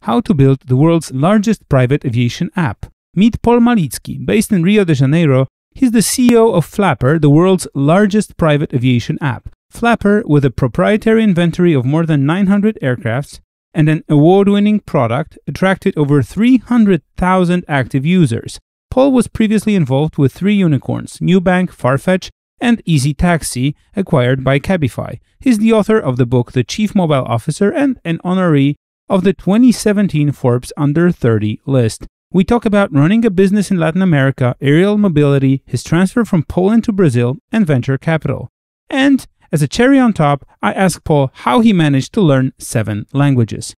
how to build the world's largest private aviation app. Meet Paul Malicki. Based in Rio de Janeiro, he's the CEO of Flapper, the world's largest private aviation app. Flapper, with a proprietary inventory of more than 900 aircrafts and an award-winning product, attracted over 300,000 active users. Paul was previously involved with 3 unicorns, Nubank, Farfetch, and Easy Taxi, acquired by Cabify. He's the author of the book The Chief Mobile Officer and an honoree of the 2017 Forbes Under 30 list. We talk about running a business in Latin America, aerial mobility, his transfer from Poland to Brazil, and venture capital. And as a cherry on top, I ask Paul how he managed to learn 7 languages.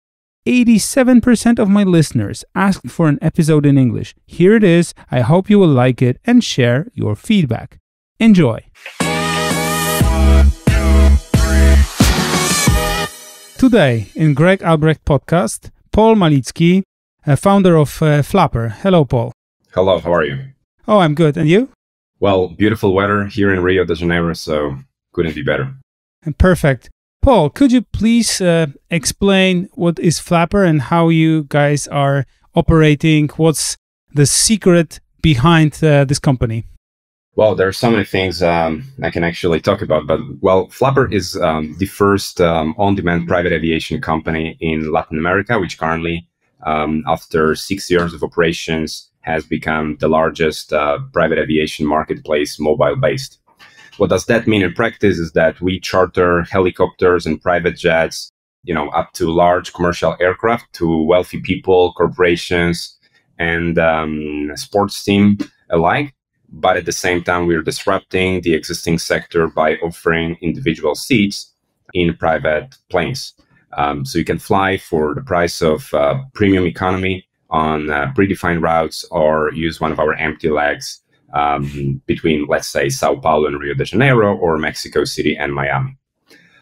87% of my listeners asked for an episode in English. Here it is. I hope you will like it and share your feedback. Enjoy. Today, in Greg Albrecht podcast, Paul Malicki, founder of Flapper. Hello, Paul. Hello, how are you? Oh, I'm good. And you? Well, beautiful weather here in Rio de Janeiro, so couldn't be better. Perfect. Paul, could you please explain what is Flapper and how you guys are operating? What's the secret behind this company? Well, there are so many things I can actually talk about, but well, Flapper is the first on-demand private aviation company in Latin America, which currently, after 6 years of operations, has become the largest private aviation marketplace mobile-based. What does that mean in practice is that we charter helicopters and private jets, up to large commercial aircraft to wealthy people, corporations, and sports team alike. But at the same time, we're disrupting the existing sector by offering individual seats in private planes. So you can fly for the price of premium economy on predefined routes or use one of our empty legs between, let's say, Sao Paulo and Rio de Janeiro or Mexico City and Miami.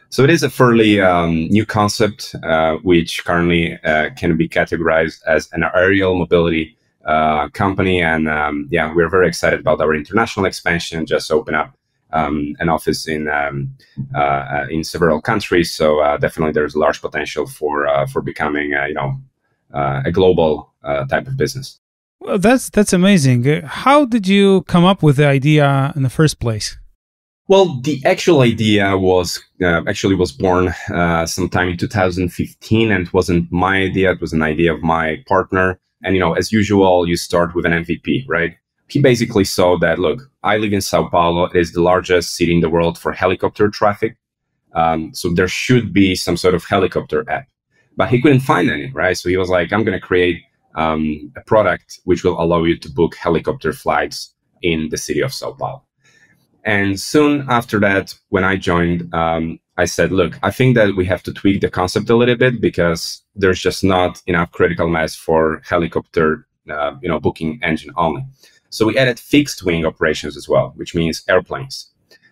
So it is a fairly new concept, which currently can be categorized as an aerial mobility company, and we're very excited about our international expansion. Just open up an office in several countries, so definitely there's large potential for becoming a global type of business. Well, that's amazing. How did you come up with the idea in the first place? Well, the actual idea was born sometime in 2015, and it wasn't my idea. It was an idea of my partner. And, as usual, you start with an MVP, right? He basically saw that, look, I live in Sao Paulo. It is the largest city in the world for helicopter traffic. So there should be some sort of helicopter app. But he couldn't find any, right? So he was like, I'm going to create a product which will allow you to book helicopter flights in the city of Sao Paulo. And soon after that, when I joined, I said, look, I think that we have to tweak the concept a little bit because there's just not enough critical mass for helicopter, booking engine only. So we added fixed wing operations as well, which means airplanes.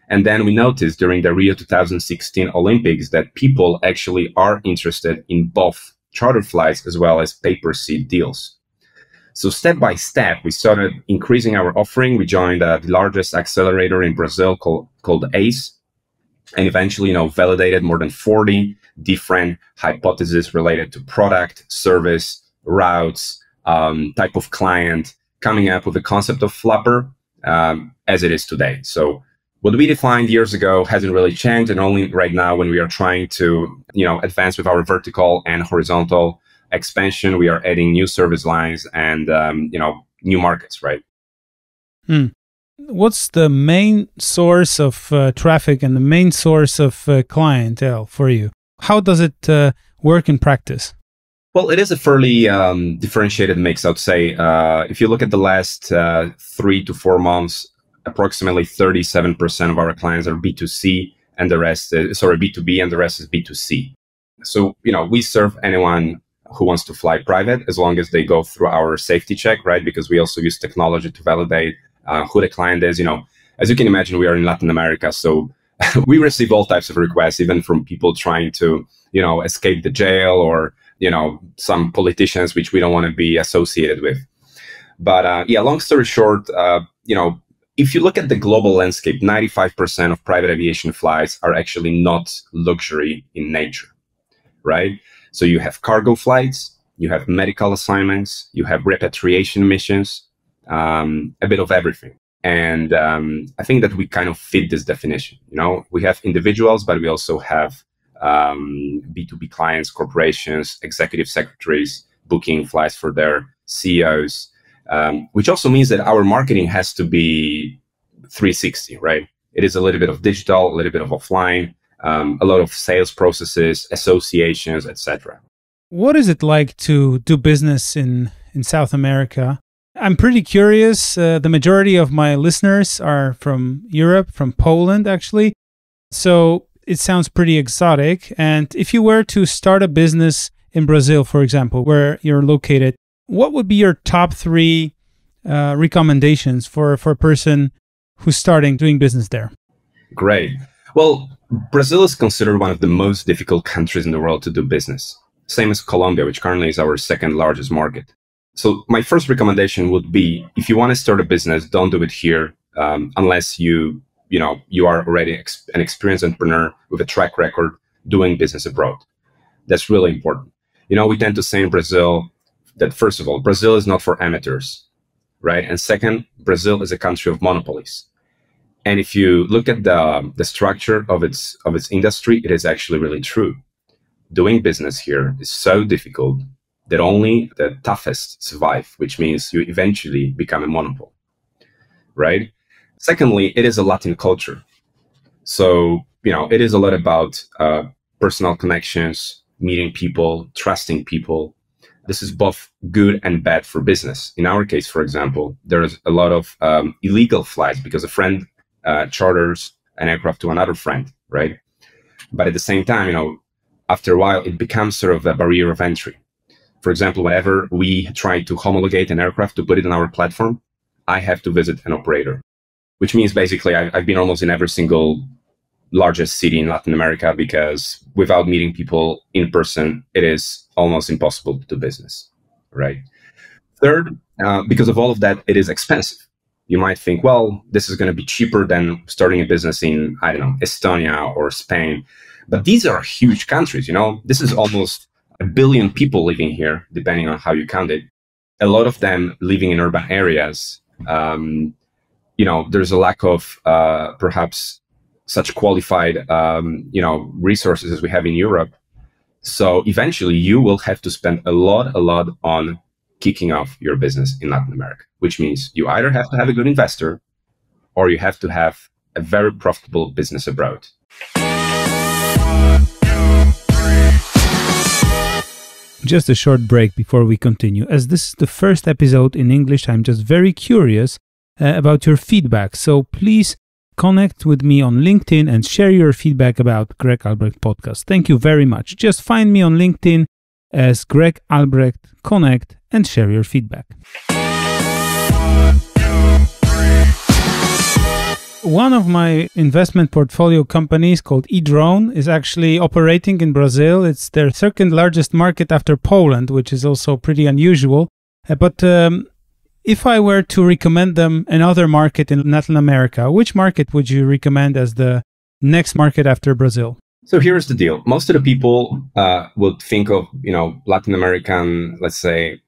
And then we noticed during the Rio 2016 Olympics that people actually are interested in both charter flights as well as pay-per-seat deals. So step by step, we started increasing our offering. We joined the largest accelerator in Brazil called ACE, and eventually, validated more than 40 different hypotheses related to product, service, routes, type of client, coming up with the concept of Flapper as it is today. So what we defined years ago hasn't really changed, and only right now when we are trying to, advance with our vertical and horizontal expansion, we are adding new service lines and, new markets, right? What's the main source of traffic and the main source of clientele for you? How does it work in practice? Well, it is a fairly differentiated mix, I would say. If you look at the last 3 to 4 months, approximately 37% of our clients are B2C and the rest is, B2B and the rest is B2C. So, we serve anyone who wants to fly private as long as they go through our safety check, right? Because we also use technology to validate who the client is. As you can imagine, we are in Latin America, so we receive all types of requests, even from people trying to, escape the jail or, some politicians which we don't want to be associated with. But long story short, if you look at the global landscape, 95% of private aviation flights are actually not luxury in nature, right? So you have cargo flights, you have medical assignments, you have repatriation missions, a bit of everything. And I think that we kind of fit this definition. You know, we have individuals, but we also have B2B clients, corporations, executive secretaries booking flights for their CEOs, which also means that our marketing has to be 360, right? It is a little bit of digital, a little bit of offline, a lot of sales processes, associations, etc. What is it like to do business in South America? I'm pretty curious. The majority of my listeners are from Europe, from Poland, actually. So it sounds pretty exotic. And if you were to start a business in Brazil, for example, where you're located, what would be your top 3 recommendations for a person who's starting doing business there? Great. Well, Brazil is considered one of the most difficult countries in the world to do business. Same as Colombia, which currently is our second largest market. So my first recommendation would be, if you want to start a business, don't do it here unless you are already an experienced entrepreneur with a track record doing business abroad. That's really important. You know, we tend to say in Brazil that, first of all, Brazil is not for amateurs, right? And second, Brazil is a country of monopolies. And if you look at the structure of its industry, it is actually really true. Doing business here is so difficult that only the toughest survive, which means you eventually become a monopoly, right? Secondly, it is a Latin culture. So, you know, it is a lot about personal connections, meeting people, trusting people. This is both good and bad for business. In our case, for example, there is a lot of illegal flights because a friend charters an aircraft to another friend, right? But at the same time, you know, after a while, it becomes sort of a barrier of entry. For example, whenever we try to homologate an aircraft to put it on our platform, I have to visit an operator, which means basically I've been almost in every single largest city in Latin America, because without meeting people in person, it is almost impossible to do business, right? Third, because of all of that, it is expensive. You might think, well, this is going to be cheaper than starting a business in, I don't know, Estonia or Spain. But these are huge countries, you know, this is almost 1 billion people living here, depending on how you count it. A lot of them living in urban areas. You know, there's a lack of perhaps such qualified, you know, resources as we have in Europe. So eventually you will have to spend a lot on kicking off your business in Latin America, which means you either have to have a good investor or you have to have a very profitable business abroad. Just a short break before we continue. As this is the first episode in English, I'm just very curious about your feedback. So please connect with me on LinkedIn and share your feedback about Greg Albrecht podcast. Thank you very much. Just find me on LinkedIn as Greg Albrecht, connect and share your feedback. One of my investment portfolio companies called eDrone is actually operating in Brazil. It's their second largest market after Poland, which is also pretty unusual. But if I were to recommend them another market in Latin America, which market would you recommend as the next market after Brazil? So here's the deal. Most of the people would think of, you know, Latin American, let's say,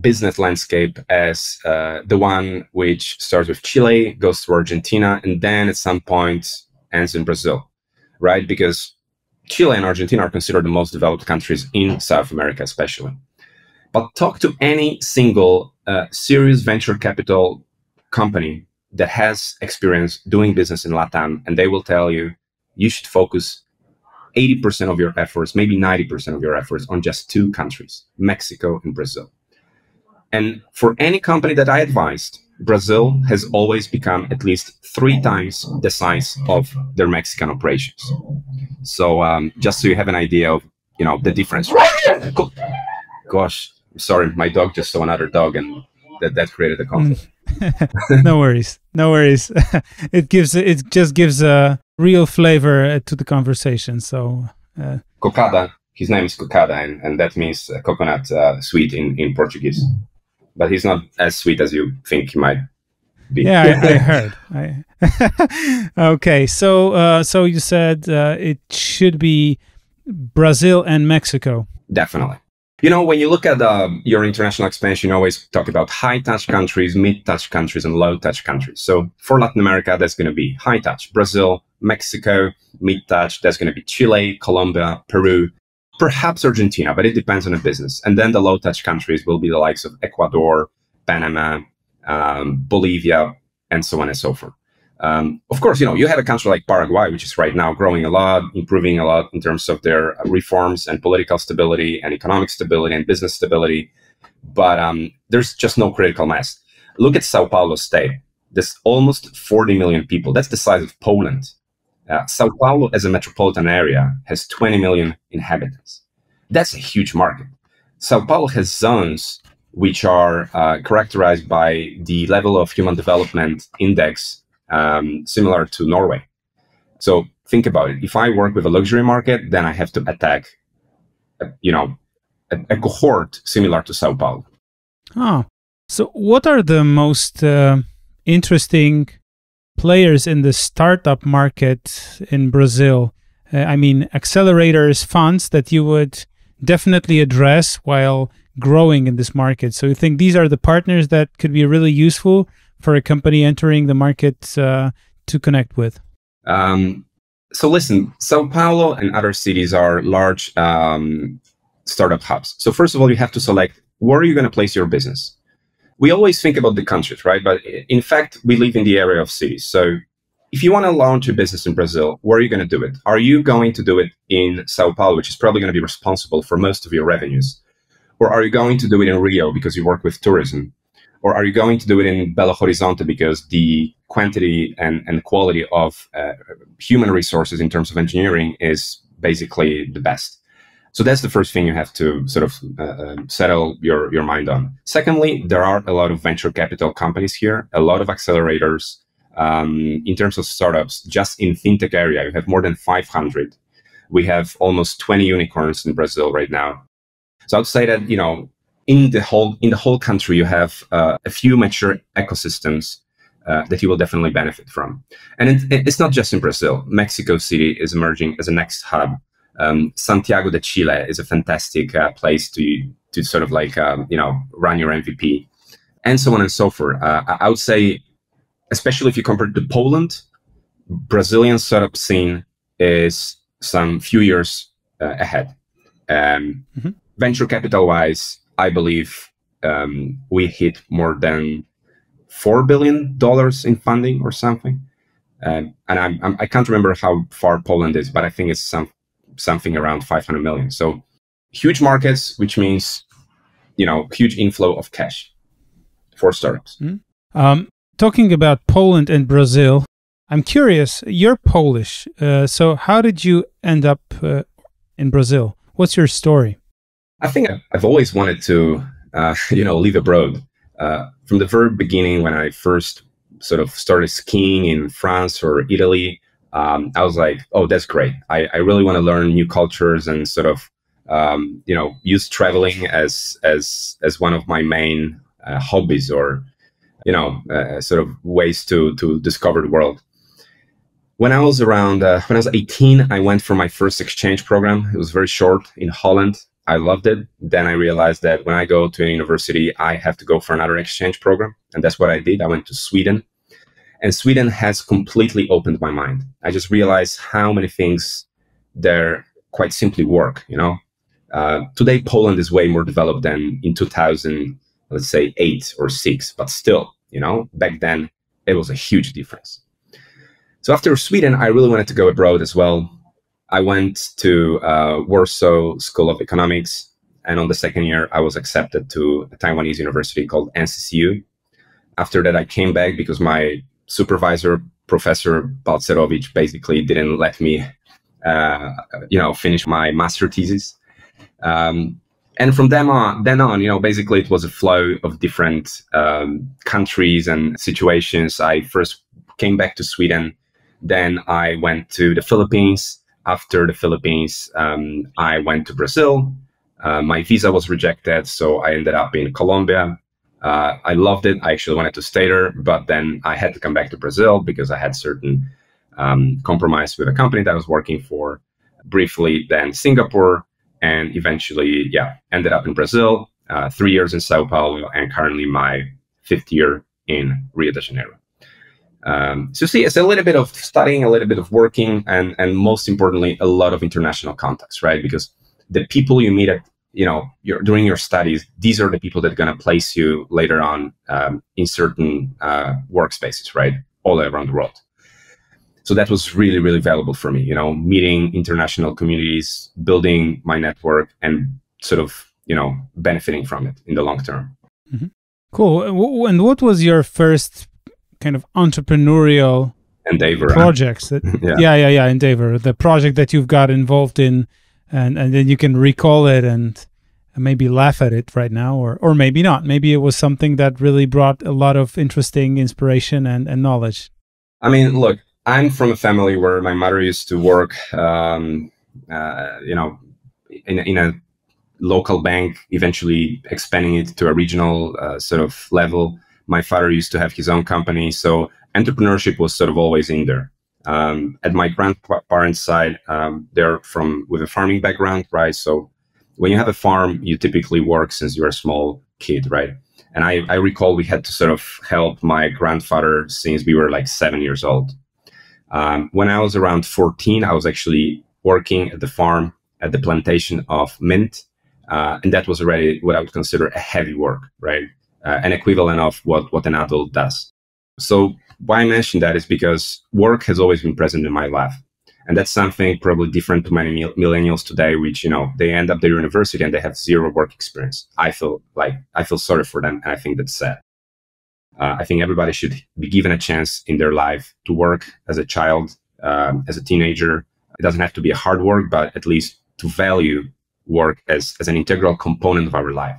business landscape as the one which starts with Chile, goes to Argentina, and then at some point ends in Brazil, right? Because Chile and Argentina are considered the most developed countries in South America, especially. But talk to any single serious venture capital company that has experience doing business in LATAM, and they will tell you, you should focus 80% of your efforts, maybe 90% of your efforts on just 2 countries, Mexico and Brazil. And for any company that I advised, Brazil has always become at least 3 times the size of their Mexican operations. So just so you have an idea of, you know, the difference. Gosh, sorry, my dog just saw another dog, and that created a conflict. No worries, no worries. It just gives a real flavor to the conversation. So Cocada, his name is Cocada, and that means coconut sweet in Portuguese. But he's not as sweet as you think he might be. Yeah, I heard. Okay, so you said it should be Brazil and Mexico. Definitely. When you look at your international expansion, you always talk about high-touch countries, mid-touch countries, and low-touch countries. So for Latin America, that's going to be high-touch. Brazil, Mexico, mid-touch. That's going to be Chile, Colombia, Peru, perhaps Argentina, but it depends on the business. And then the low-touch countries will be the likes of Ecuador, Panama, Bolivia, and so on and so forth. Of course, you have a country like Paraguay, which is right now growing a lot, improving a lot in terms of their reforms and political stability and economic stability and business stability. But there's just no critical mass. Look at Sao Paulo state. There's almost 40 million people. That's the size of Poland. Sao Paulo as a metropolitan area has 20 million inhabitants. That's a huge market. Sao Paulo has zones which are characterized by the level of human development index similar to Norway. So think about it. If I work with a luxury market, then I have to attack, a cohort similar to Sao Paulo. Oh, so what are the most interesting players in the startup market in Brazil? Accelerators, funds that you would definitely address while growing in this market. So you think these are the partners that could be really useful for a company entering the market to connect with? So listen, Sao Paulo and other cities are large startup hubs. So first of all, you have to select where are you going to place your business. We always think about the countries, right? But in fact, we live in the area of cities. So if you want to launch a business in Brazil, where are you going to do it? Are you going to do it in Sao Paulo, which is probably going to be responsible for most of your revenues? Or are you going to do it in Rio because you work with tourism? Or are you going to do it in Belo Horizonte because the quantity and quality of human resources in terms of engineering is basically the best? So that's the first thing you have to sort of settle your mind on. Secondly, there are a lot of venture capital companies here, a lot of accelerators. In terms of startups, just in fintech area, you have more than 500. We have almost 20 unicorns in Brazil right now. So I'd say that, in the whole country, you have a few mature ecosystems that you will definitely benefit from. And it's not just in Brazil. Mexico City is emerging as a next hub. Santiago de Chile is a fantastic place to sort of like, run your MVP, and so on and so forth. I would say, especially if you compare to Poland, Brazilian startup scene is some few years ahead. Venture capital wise, I believe we hit more than $4 billion in funding or something. And I can't remember how far Poland is, but I think it's something around 500 million. So huge markets, which means, huge inflow of cash for startups. Talking about Poland and Brazil, I'm curious, you're Polish. So how did you end up in Brazil? What's your story? I think I've always wanted to, live abroad. From the very beginning, when I first sort of started skiing in France or Italy, I was like, oh, that's great. I really want to learn new cultures and sort of, use traveling as one of my main hobbies or, sort of ways to discover the world. When I was 18, I went for my first exchange program. It was very short in Holland. I loved it. Then I realized that when I go to a university, I have to go for another exchange program. And that's what I did. I went to Sweden. And Sweden has completely opened my mind. I just realized how many things there quite simply work, Today, Poland is way more developed than in 2000, let's say 8 or 6. But still, back then, it was a huge difference. So after Sweden, I really wanted to go abroad as well. I went to Warsaw School of Economics, and on the second year, I was accepted to a Taiwanese university called NCCU. After that, I came back because my supervisor, Professor Balcerovich, basically didn't let me, finish my master thesis. And from then on, basically it was a flow of different countries and situations. I first came back to Sweden, then I went to the Philippines. After the Philippines, I went to Brazil. My visa was rejected, so I ended up in Colombia. I loved it. I actually wanted to stay there, but then I had to come back to Brazil because I had certain compromise with a company that I was working for. Briefly, then Singapore, and eventually, yeah, ended up in Brazil, 3 years in Sao Paulo, and currently my 5th year in Rio de Janeiro. So see, it's a little bit of studying, a little bit of working, and most importantly, a lot of international contacts, right? Because the people you meet at, during your studies, these are the people that are going to place you later on in certain workspaces, right? All around the world. So that was really, really valuable for me, meeting international communities, building my network, and sort of, benefiting from it in the long term. Mm-hmm. Cool. And what was your first kind of entrepreneurial endeavor projects? Endeavor, the project that you've got involved in, and then you can recall it and maybe laugh at it right now, or maybe not. Maybe it was something that really brought a lot of interesting inspiration and knowledge. I mean, look, I'm from a family where my mother used to work, in a local bank, eventually expanding it to a regional sort of level. My father used to have his own company, so entrepreneurship was sort of always in there. At my grandparents' side, they're with a farming background, right? So when you have a farm, you typically work since you're a small kid, right? And I recall we had to sort of help my grandfather since we were like 7 years old. When I was around 14, I was actually working at the farm, at the plantation of mint. And that was already what I would consider a heavy work, right? An equivalent of what an adult does. So why I mention that is because work has always been present in my life. And that's something probably different to many millennials today, which, they end up their university and they have zero work experience. I feel sorry for them. And I think that's sad. I think everybody should be given a chance in their life to work as a child, as a teenager. It doesn't have to be a hard work, but at least to value work as an integral component of our life.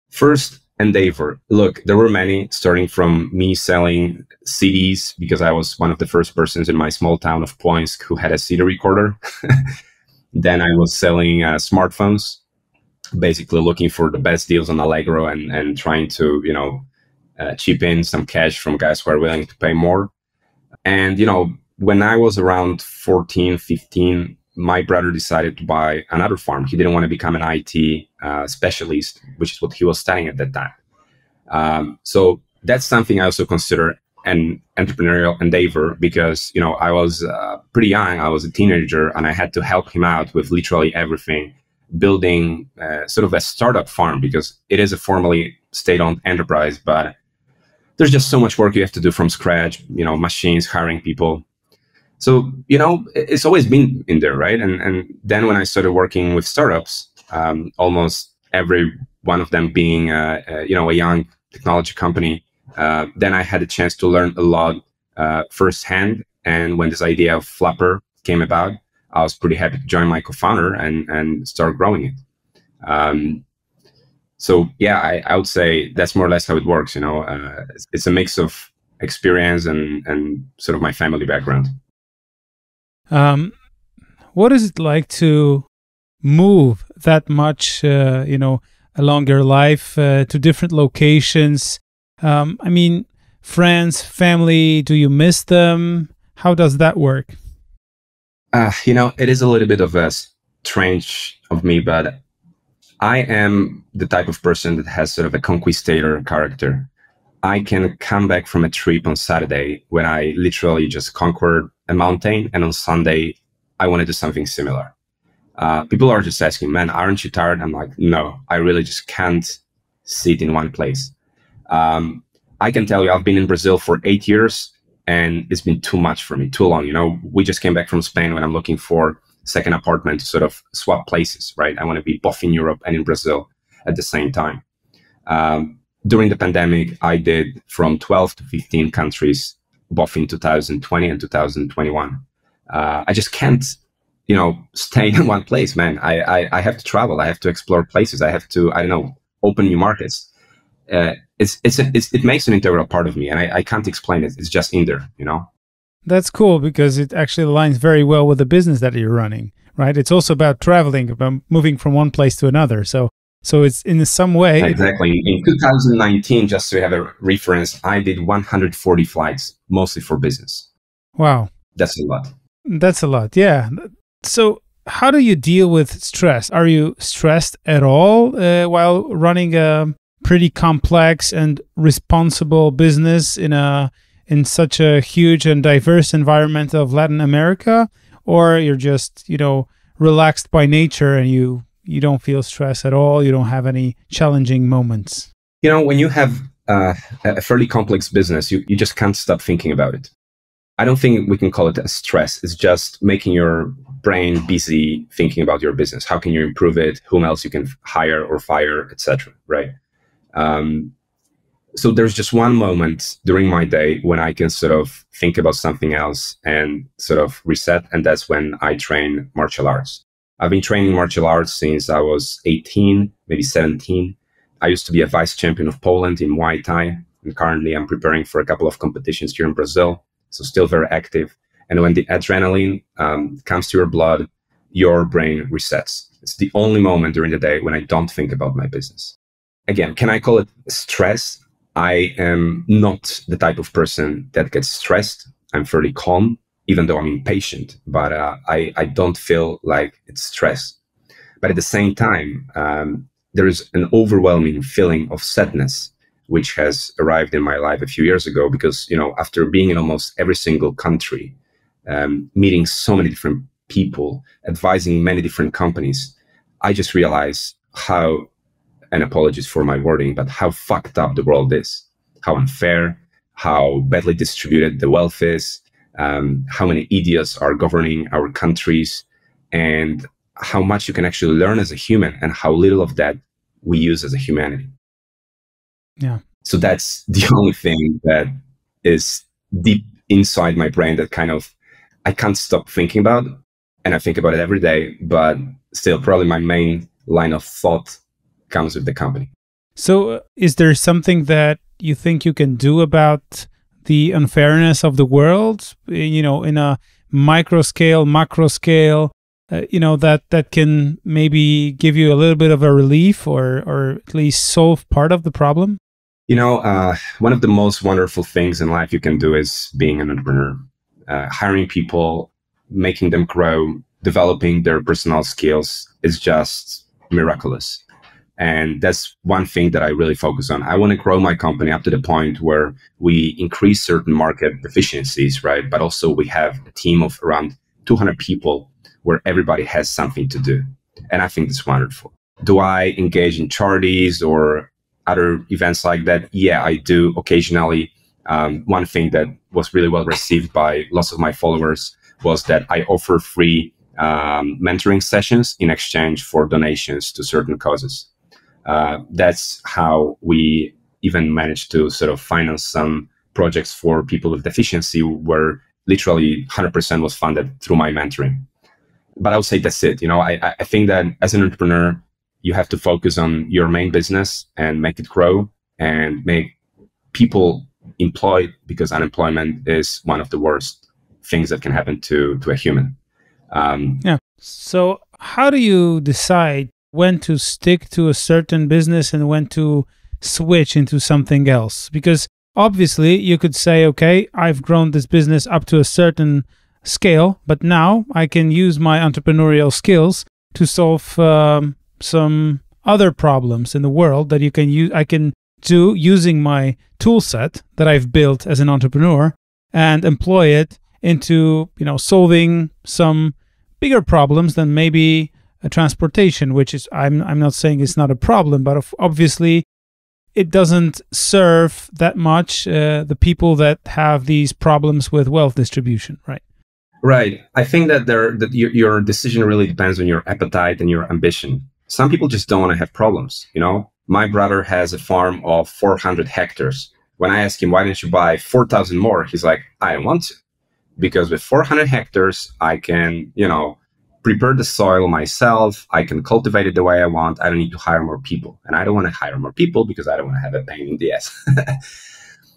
First endeavor. Look, there were many, starting from me selling CDs, because I was one of the first persons in my small town of Płońsk who had a CD recorder. Then I was selling smartphones, basically looking for the best deals on Allegro and trying to, chip in some cash from guys who are willing to pay more. And, when I was around 14, 15, my brother decided to buy another farm. He didn't want to become an IT specialist, which is what he was studying at that time. So that's something I also consider an entrepreneurial endeavor because, I was pretty young. I was a teenager and I had to help him out with literally everything, building sort of a startup farm because it is a formally state-owned enterprise, but there's just so much work you have to do from scratch, machines, hiring people. So, it's always been in there, right? And then when I started working with startups, almost every one of them being, a young technology company, then I had a chance to learn a lot firsthand. And when this idea of Flapper came about, I was pretty happy to join my co-founder and start growing it. So yeah, I would say that's more or less how it works. It's a mix of experience and sort of my family background. What is it like to move that much, along your life to different locations? I mean, friends, family, do you miss them? How does that work? It is a little bit of a strange of me, but I am the type of person that has sort of a conquistator character. I can come back from a trip on Saturday when I literally just conquered a mountain, and on Sunday, I want to do something similar. People are just asking, man, aren't you tired? I'm like, no, I really just can't sit in one place. I can tell you, I've been in Brazil for 8 years, and it's been too much for me, too long. We just came back from Spain when I'm looking for second apartment to sort of swap places, right? I want to be both in Europe and in Brazil at the same time. During the pandemic, I did from 12 to 15 countries, both in 2020 and 2021. I just can't, stay in one place, man. I have to travel. I have to explore places. I have to, open new markets. It makes an integral part of me, and I can't explain it. It's just in there, That's cool because it actually aligns very well with the business that you're running, right? It's also about traveling, about moving from one place to another. So it's in some way. Exactly. In 2019, just to have a reference, I did 140 flights, mostly for business. Wow. That's a lot. That's a lot. Yeah. So how do you deal with stress? Are you stressed at all while running a pretty complex and responsible business in such a huge and diverse environment of Latin America? Or you're just, relaxed by nature and you don't feel stress at all? You don't have any challenging moments? When you have a fairly complex business, you just can't stop thinking about it. I don't think we can call it a stress. It's just making your brain busy thinking about your business. How can you improve it? Whom else you can hire or fire, etc. Right? So there's just one moment during my day when I can sort of think about something else and sort of reset. And that's when I train martial arts. I've been training martial arts since I was 18, maybe 17. I used to be a vice champion of Poland in Muay Thai. And currently I'm preparing for a couple of competitions here in Brazil. So still very active. And when the adrenaline comes to your blood, your brain resets. It's the only moment during the day when I don't think about my business. Again, can I call it stress? I am not the type of person that gets stressed. I'm fairly calm, even though I'm impatient, but I don't feel like it's stress. But at the same time, there is an overwhelming feeling of sadness, which has arrived in my life a few years ago because, after being in almost every single country, meeting so many different people, advising many different companies, I just realized how, and apologies for my wording, but how fucked up the world is, how unfair, how badly distributed the wealth is, how many idiots are governing our countries, and how much you can actually learn as a human and how little of that we use as a humanity. Yeah. So that's the only thing that is deep inside my brain that kind of I can't stop thinking about. And I think about it every day, but still probably my main line of thought comes with the company. So is there something that you think you can do about the unfairness of the world, in a micro scale, macro scale, that can maybe give you a little bit of a relief or at least solve part of the problem? One of the most wonderful things in life you can do is being an entrepreneur, hiring people, making them grow, developing their personal skills is just miraculous. And that's one thing that I really focus on. I want to grow my company up to the point where we increase certain market efficiencies, right? But also we have a team of around 200 people where everybody has something to do. And I think that's wonderful. Do I engage in charities or other events like that? Yeah, I do occasionally. One thing that was really well received by lots of my followers was that I offer free mentoring sessions in exchange for donations to certain causes. That's how we even managed to sort of finance some projects for people with deficiency where literally 100% was funded through my mentoring. But I would say that's it. I think that as an entrepreneur, you have to focus on your main business and make it grow and make people employed, because unemployment is one of the worst things that can happen to a human. Yeah. So how do you decide when to stick to a certain business and when to switch into something else? Because obviously you could say, okay, I've grown this business up to a certain scale, but now I can use my entrepreneurial skills to solve some other problems in the world that I can do using my tool set that I've built as an entrepreneur and employ it into, solving some bigger problems than maybe transportation, which is, I'm not saying it's not a problem, but obviously it doesn't serve that much the people that have these problems with wealth distribution, right? Right. I think that your decision really depends on your appetite and your ambition. Some people just don't want to have problems. My brother has a farm of 400 hectares. When I ask him, why didn't you buy 4,000 more? He's like, I don't want to. Because with 400 hectares, I can, prepare the soil myself. I can cultivate it the way I want. I don't need to hire more people. And I don't want to hire more people because I don't want to have a pain in the ass.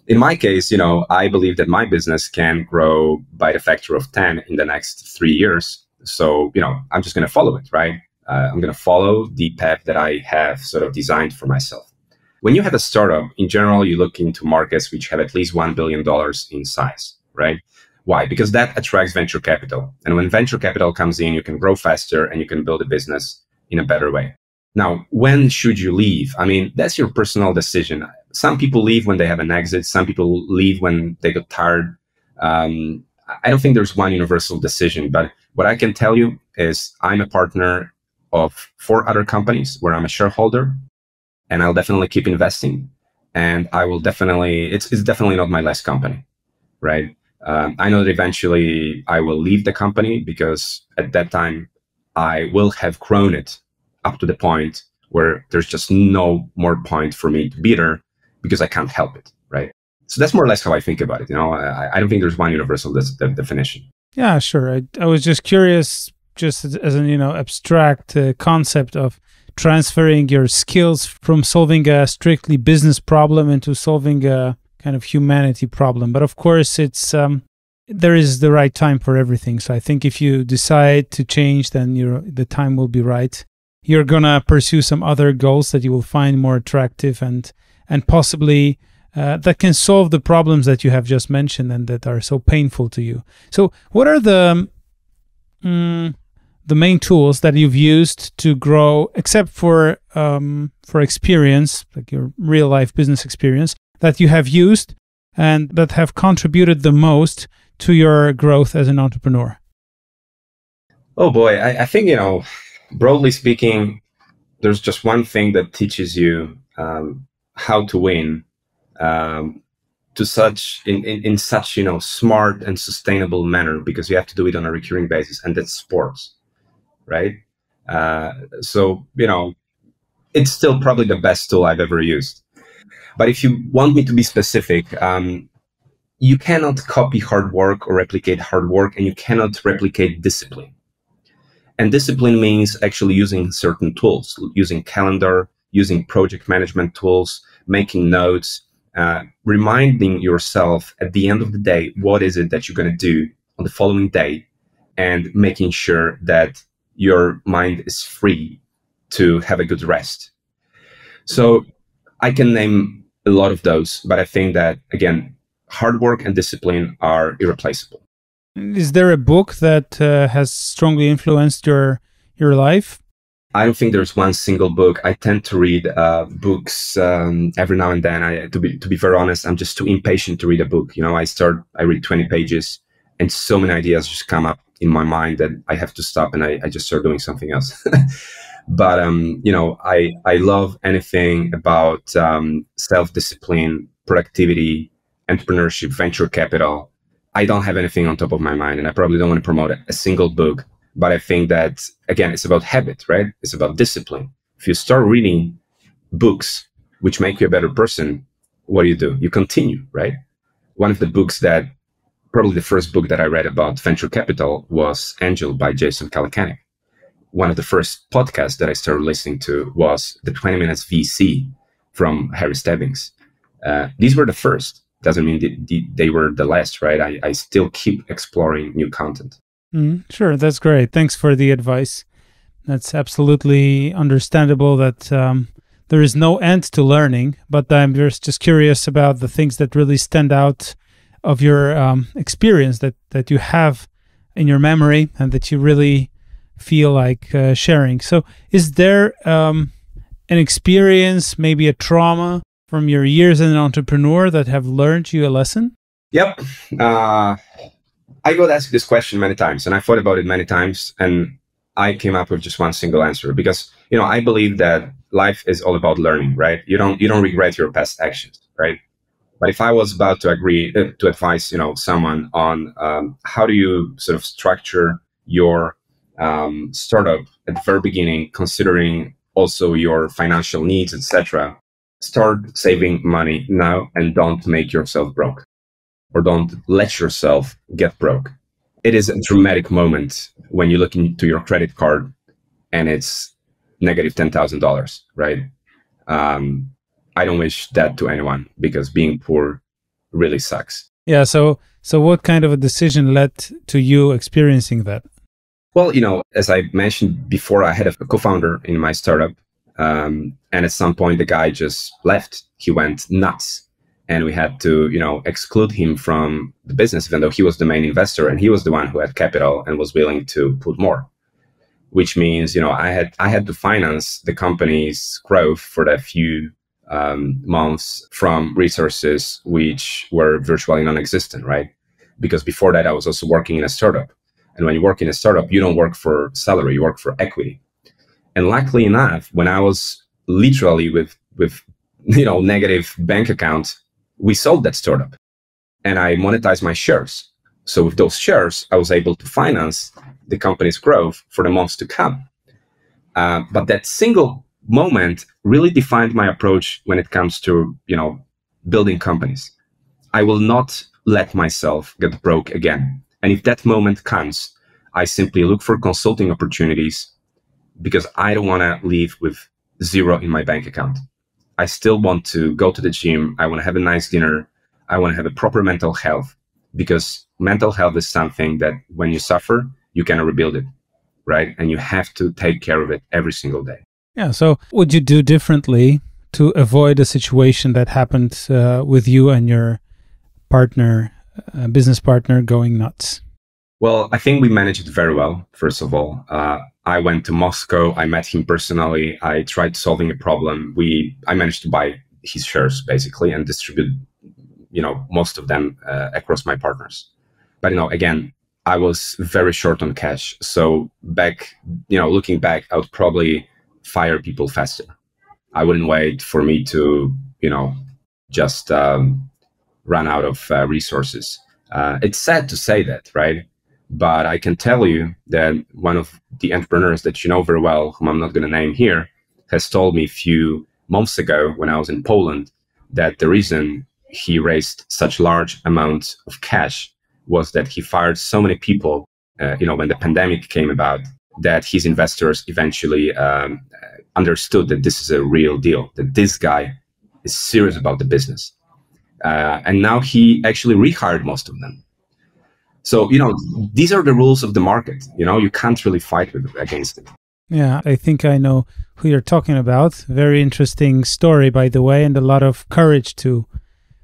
In my case, I believe that my business can grow by the factor of 10 in the next 3 years. So, I'm just going to follow it, right? I'm going to follow the path that I have sort of designed for myself. When you have a startup, in general, you look into markets which have at least $1 billion in size, right? Why? Because that attracts venture capital. And when venture capital comes in, you can grow faster and you can build a business in a better way. Now, when should you leave? I mean, that's your personal decision. Some people leave when they have an exit. Some people leave when they got tired. I don't think there's one universal decision, but what I can tell you is I'm a partner of 4 other companies where I'm a shareholder, and I'll definitely keep investing. And I will definitely, it's definitely not my last company, right? I know that eventually I will leave the company because at that time I will have grown it up to the point where there's just no more point for me to be there because I can't help it, right? So that's more or less how I think about it. I don't think there's one universal definition. Yeah, sure. I was just curious, just as an abstract concept of transferring your skills from solving a strictly business problem into solving a kind of humanity problem. But of course, it's there is the right time for everything. So I think if you decide to change, then the time will be right. You're gonna pursue some other goals that you will find more attractive and possibly that can solve the problems that you have just mentioned and that are so painful to you. So what are the main tools that you've used to grow, except for experience, like your real life business experience, that you have used and that have contributed the most to your growth as an entrepreneur? Oh boy, I think, broadly speaking, there's just one thing that teaches you how to win to such in such smart and sustainable manner, because you have to do it on a recurring basis, and that's sports, right? So it's still probably the best tool I've ever used. But if you want me to be specific, you cannot copy hard work or replicate hard work, and you cannot replicate discipline. And discipline means actually using certain tools, using calendar, using project management tools, making notes, reminding yourself at the end of the day, what is it that you're going to do on the following day, and making sure that your mind is free to have a good rest. So I can name a lot of those, but I think that, again, hard work and discipline are irreplaceable. Is there a book that has strongly influenced your life? I don't think there's one single book. I tend to read books every now and then. To be very honest, I'm just too impatient to read a book. I read 20 pages and so many ideas just come up in my mind that I have to stop and I just start doing something else. But, I love anything about self-discipline, productivity, entrepreneurship, venture capital. I don't have anything on top of my mind, and I probably don't want to promote a single book. But I think that, again, it's about habit, right? It's about discipline. If you start reading books which make you a better person, what do? You continue, right? One of the books that, probably the first book that I read about venture capital was Angel by Jason Calacanis. One of the first podcasts that I started listening to was the 20 Minutes VC from Harry Stebbings. These were the first. Doesn't mean they were the last, right? I still keep exploring new content. Sure, that's great. Thanks for the advice. That's absolutely understandable that there is no end to learning, but I'm just curious about the things that really stand out of your experience that you have in your memory and that you really feel like sharing. So is there an experience, maybe a trauma from your years as an entrepreneur that have learned you a lesson? Yep. I got asked this question many times, and I thought about it many times, and I came up with just one single answer, because I believe that life is all about learning, right? You don't regret your past actions, right? But if I was about to advise someone on how do you sort of structure your startup at the very beginning, considering also your financial needs, etc., start saving money now and don't make yourself broke. Or don't let yourself get broke. It is a dramatic moment when you look into your credit card and it's negative $10,000, right? I don't wish that to anyone, because being poor really sucks. Yeah. So what kind of a decision led to you experiencing that? Well, as I mentioned before, I had a co-founder in my startup. And at some point, the guy just left. He went nuts. and we had to, exclude him from the business, even though he was the main investor and he was the one who had capital and was willing to put more. Which means, I had to finance the company's growth for that few months from resources which were virtually non-existent, right? Because before that, I was also working in a startup. And when you work in a startup, you don't work for salary, you work for equity. And luckily enough, when I was literally with negative bank account, we sold that startup and I monetized my shares. So with those shares, I was able to finance the company's growth for the months to come. But that single moment really defined my approach when it comes to, building companies. I will not let myself get broke again. And if that moment comes, I simply look for consulting opportunities because I don't want to leave with zero in my bank account. I still want to go to the gym. I want to have a nice dinner. I want to have a proper mental health, because mental health is something that when you suffer, you cannot rebuild it, right? And you have to take care of it every single day. Yeah. So what would you do differently to avoid a situation that happened with you and your partner, business partner, going nuts? Well, I think we managed it very well, first of all. I went to Moscow. I met him personally. I tried solving a problem. I managed to buy his shares, basically, and distribute, most of them across my partners. But, again, I was very short on cash. So looking back, I would probably fire people faster. I wouldn't wait for me to, just run out of resources. It's sad to say that, right? But I can tell you that one of the entrepreneurs that you know very well, whom I'm not going to name here, has told me a few months ago when I was in Poland that the reason he raised such large amounts of cash was that he fired so many people, when the pandemic came about, that his investors eventually understood that this is a real deal, that this guy is serious about the business. And now he actually rehired most of them. So, these are the rules of the market. You can't really fight against it. Yeah, I think I know who you're talking about. Very interesting story, by the way, and a lot of courage to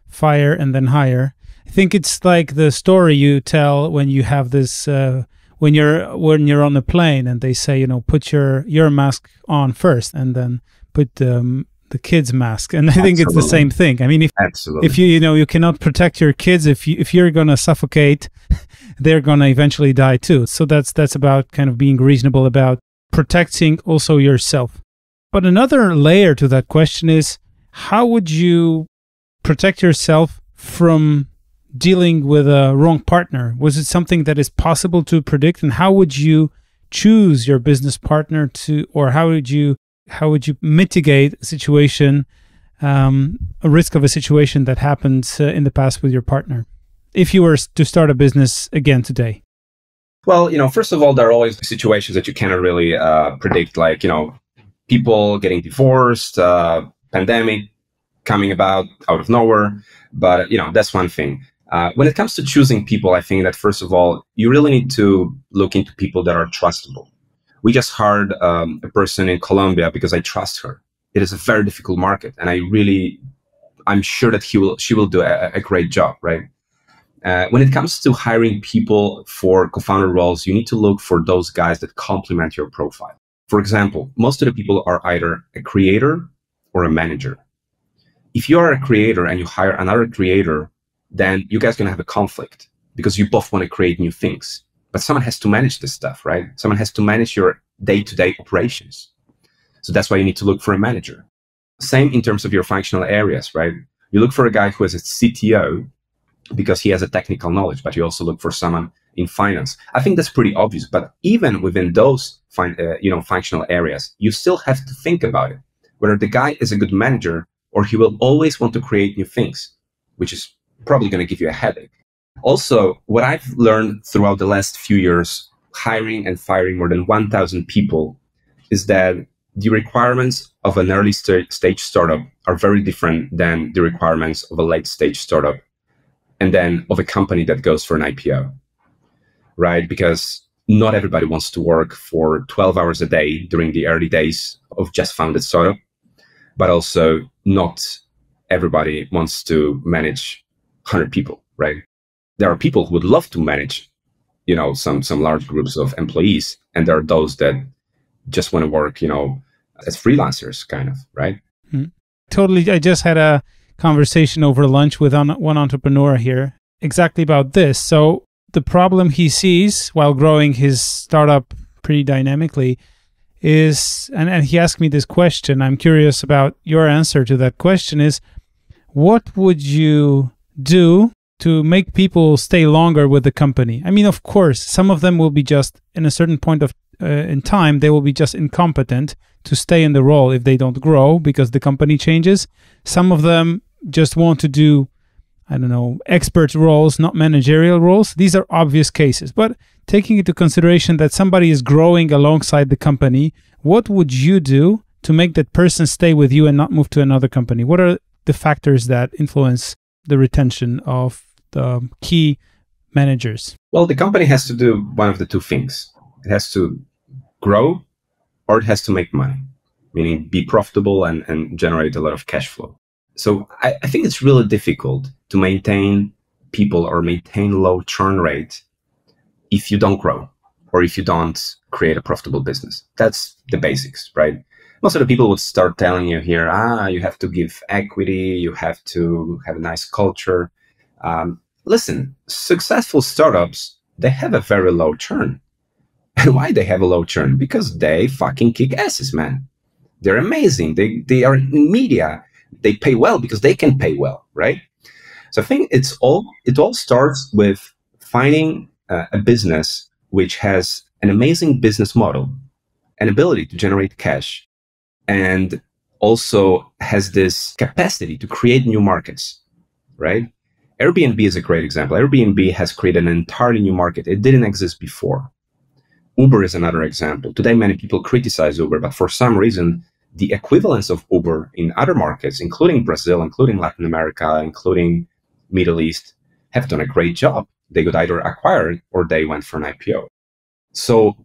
fire and then hire. I think it's like the story you tell when you have this, when you're on a plane and they say, put your mask on first and then put the kids' mask. And I think it's the same thing. I mean, if you cannot protect your kids, if you're going to suffocate, they're going to eventually die too. So that's about kind of being reasonable about protecting also yourself. But another layer to that question is, how would you protect yourself from dealing with a wrong partner? Was it something that is possible to predict? And how would you choose your business partner or how would you mitigate a situation, a risk of a situation that happened in the past with your partner, if you were to start a business again today? Well, first of all, there are always situations that you cannot really predict, like, people getting divorced, pandemic coming about out of nowhere. But, that's one thing. When it comes to choosing people, I think that, first of all, you really need to look into people that are trustable. We just hired a person in Colombia because I trust her. It is a very difficult market, and I'm sure that she will do a great job, right? When it comes to hiring people for co-founder roles, you need to look for those guys that complement your profile. For example, most of the people are either a creator or a manager. If you are a creator and you hire another creator, then you guys are going to have a conflict because you both want to create new things. But someone has to manage this stuff, right? Someone has to manage your day-to-day operations. So that's why you need to look for a manager. Same in terms of your functional areas, right? You look for a guy who is a CTO because he has a technical knowledge, but you also look for someone in finance. I think that's pretty obvious, but even within those functional areas, you still have to think about it, whether the guy is a good manager or he will always want to create new things, which is probably going to give you a headache. Also, what I've learned throughout the last few years, hiring and firing more than 1,000 people, is that the requirements of an early stage startup are very different than the requirements of a late stage startup and then of a company that goes for an IPO, right? Because not everybody wants to work for 12 hours a day during the early days of just founded startup, but also not everybody wants to manage 100 people, right? There are people who would love to manage, some large groups of employees. And there are those that just want to work, as freelancers kind of, right? Totally. I just had a conversation over lunch with one entrepreneur here exactly about this. So the problem he sees while growing his startup pretty dynamically is, and he asked me this question, I'm curious about your answer to that question, is what would you do to make people stay longer with the company? I mean, of course, some of them will be just, in a certain point of in time, they will be just incompetent to stay in the role if they don't grow because the company changes. Some of them just want to do, I don't know, expert roles, not managerial roles. These are obvious cases. But taking into consideration that somebody is growing alongside the company, what would you do to make that person stay with you and not move to another company? What are the factors that influence the retention of the key managers? Well, the company has to do one of the two things. It has to grow or it has to make money, meaning be profitable and generate a lot of cash flow. So I think it's really difficult to maintain people or maintain low churn rate if you don't grow or if you don't create a profitable business. That's the basics, right? Most of the people would start telling you here, you have to give equity, you have to have a nice culture. Listen, successful startups, they have a very low churn. And why they have a low churn? Because they fucking kick asses, man. They're amazing. They are in media. They pay well because they can pay well, right? So I think it all starts with finding a business which has an amazing business model, an ability to generate cash, and also has this capacity to create new markets, right? Airbnb is a great example. Airbnb has created an entirely new market. It didn't exist before. Uber is another example. Today, many people criticize Uber, but for some reason, the equivalence of Uber in other markets, including Brazil, including Latin America, including Middle East, have done a great job. They got either acquired or they went for an IPO. So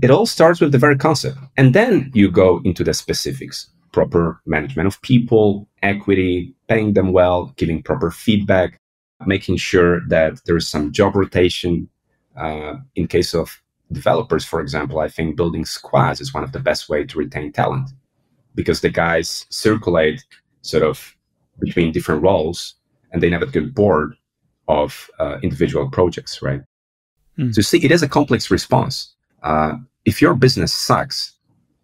it all starts with the very concept. And then you go into the specifics, proper management of people, equity, paying them well, giving proper feedback, making sure that there is some job rotation. In case of developers, for example, I think building squads is one of the best ways to retain talent because the guys circulate sort of between different roles and they never get bored of individual projects, right? So see, it is a complex response. If your business sucks,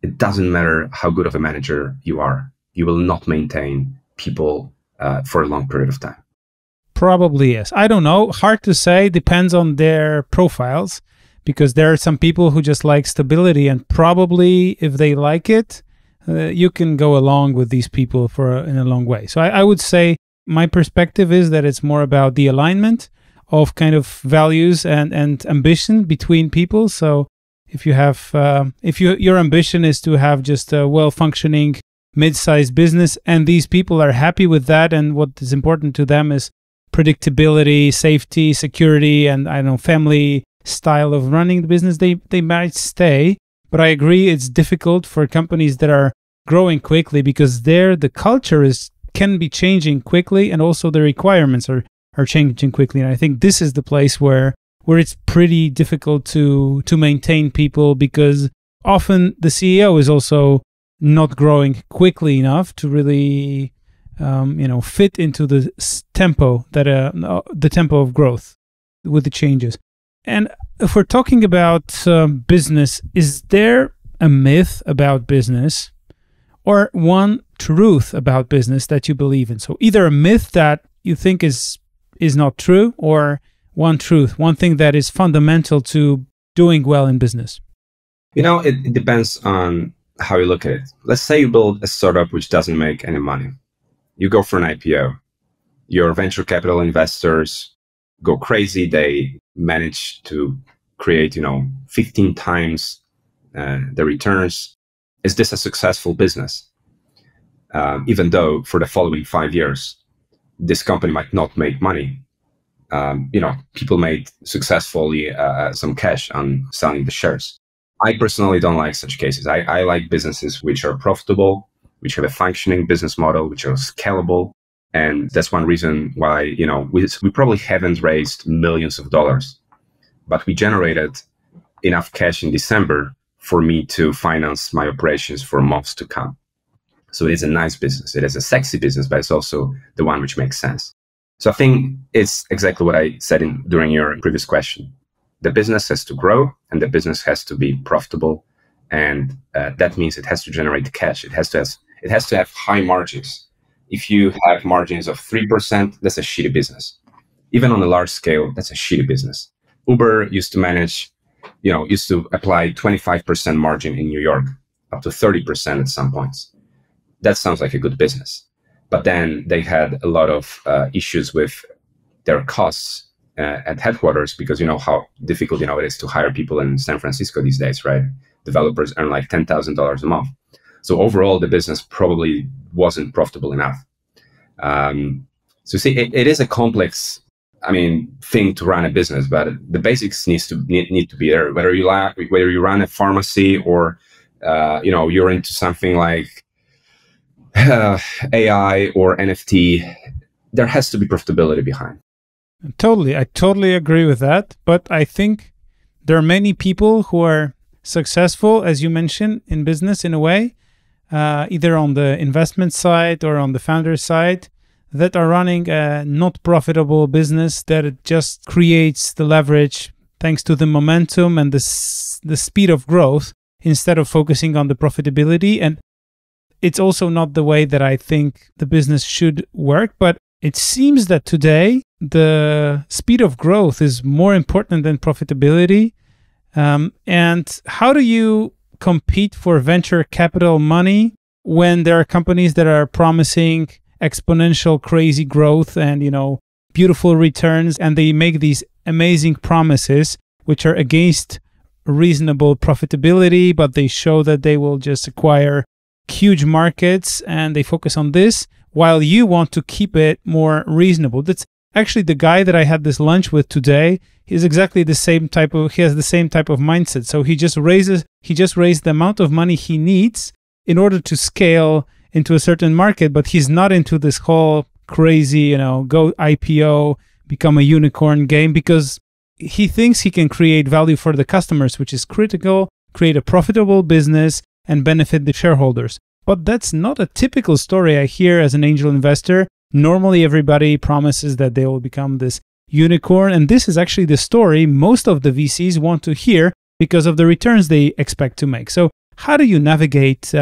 it doesn't matter how good of a manager you are. You will not maintain people for a long period of time. Probably yes. I don't know. Hard to say. Depends on their profiles. Because there are some people who just like stability, and probably if they like it, you can go along with these people in a long way. So I would say my perspective is that it's more about the alignment of kind of values and ambition between people. So if you have, your ambition is to have just a well-functioning mid-sized business, and these people are happy with that, and what is important to them is predictability, safety, security, and I don't know, family style of running the business, they might stay. But I agree it's difficult for companies that are growing quickly because the culture can be changing quickly, and also the requirements are changing quickly. And I think this is the place where it's pretty difficult to maintain people, because often the CEO is also not growing quickly enough to really fit into the tempo the tempo of growth with the changes. And if we're talking about business, is there a myth about business or one truth about business that you believe in? So either a myth that you think is not true, or one truth, one thing that is fundamental to doing well in business. It depends on how you look at it. Let's say you build a startup which doesn't make any money. You go for an IPO. Your venture capital investors go crazy. They manage to create, 15 times the returns. Is this a successful business? Even though for the following 5 years, this company might not make money. People made successfully some cash on selling the shares. I personally don't like such cases. I like businesses which are profitable, which have a functioning business model, which are scalable. And that's one reason why, we probably haven't raised millions of dollars, but we generated enough cash in December for me to finance my operations for months to come. So it is a nice business. It is a sexy business, but it's also the one which makes sense. So I think it's exactly what I said during your previous question. The business has to grow and the business has to be profitable. And that means it has to generate cash. It has to have high margins. If you have margins of 3%, that's a shitty business. Even on a large scale, that's a shitty business. Uber used to apply 25% margin in New York, up to 30% at some points. That sounds like a good business. But then they had a lot of issues with their costs at headquarters, because you know how difficult it is to hire people in San Francisco these days, right? Developers earn like $10,000 a month. So overall, the business probably wasn't profitable enough. So see, it is a complex, thing to run a business, but the basics need to be there. Whether you run a pharmacy or you're into something like AI or NFT, there has to be profitability behind. Totally. I totally agree with that. But I think there are many people who are successful, as you mentioned, in business in a way, either on the investment side or on the founder side, that are running a not profitable business that it just creates the leverage thanks to the momentum and the speed of growth instead of focusing on the profitability. And it's also not the way that I think the business should work. But it seems that today the speed of growth is more important than profitability. And how do you compete for venture capital money when there are companies that are promising exponential crazy growth and beautiful returns, and they make these amazing promises which are against reasonable profitability, but they show that they will just acquire huge markets and they focus on this while you want to keep it more reasonable? That's actually the guy that I had this lunch with today. He has the same type of mindset. So he just raised the amount of money he needs in order to scale into a certain market, but he's not into this whole crazy, go IPO, become a unicorn game, because he thinks he can create value for the customers, which is critical, create a profitable business and benefit the shareholders. But that's not a typical story I hear as an angel investor. Normally, everybody promises that they will become this unicorn, and this is actually the story most of the VCs want to hear because of the returns they expect to make. So how do you navigate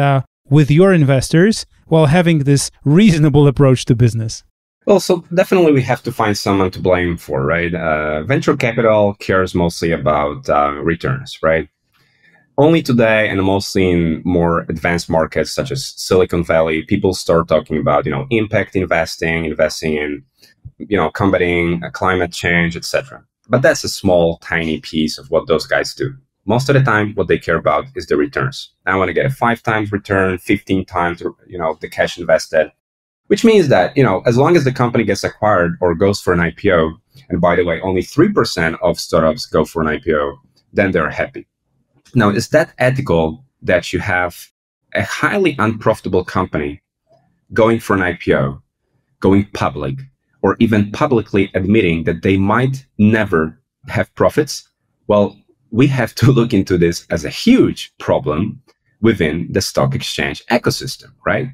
with your investors while having this reasonable approach to business? Well, so definitely we have to find someone to blame for, right? Venture capital cares mostly about returns, right? Only today, and mostly in more advanced markets such as Silicon Valley, people start talking about, impact investing in, combating climate change, etc. But that's a small, tiny piece of what those guys do. Most of the time, what they care about is the returns. I want to get a 5 times return, 15 times, the cash invested, which means that, as long as the company gets acquired or goes for an IPO, and by the way, only 3% of startups go for an IPO, then they're happy. Now, is that ethical that you have a highly unprofitable company going for an IPO, going public, or even publicly admitting that they might never have profits? Well, we have to look into this as a huge problem within the stock exchange ecosystem, right?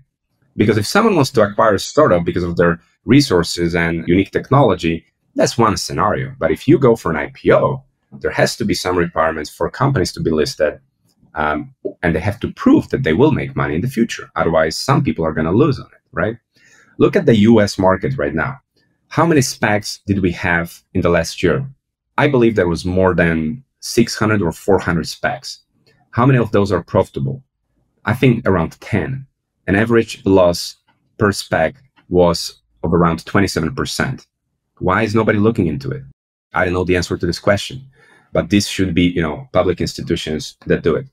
Because if someone wants to acquire a startup because of their resources and unique technology, that's one scenario. But if you go for an IPO, there has to be some requirements for companies to be listed, and they have to prove that they will make money in the future. Otherwise, some people are going to lose on it, right? Look at the US market right now. How many SPACs did we have in the last year? I believe there was more than 600 or 400 SPACs. How many of those are profitable? I think around 10. An average loss per SPAC was of around 27%. Why is nobody looking into it? I don't know the answer to this question, but this should be, public institutions that do it.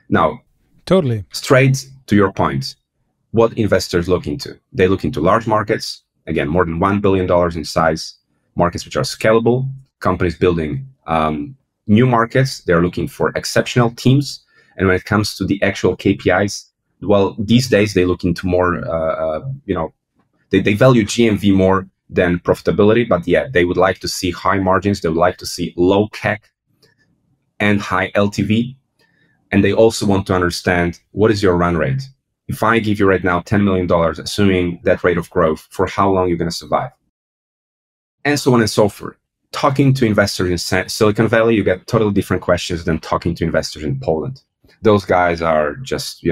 Now, totally straight to your point, what investors look into? They look into large markets, again, more than $1 billion in size, markets which are scalable, companies building new markets. They're looking for exceptional teams. And when it comes to the actual KPIs, well, these days they look into more, they value GMV more than profitability, but yeah, they would like to see high margins. They would like to see low CAC and high LTV. And they also want to understand, what is your run rate? If I give you right now $10 million, assuming that rate of growth, for how long you're going to survive? And so on and so forth. Talking to investors in Silicon Valley, you get totally different questions than talking to investors in Poland. Those guys are just,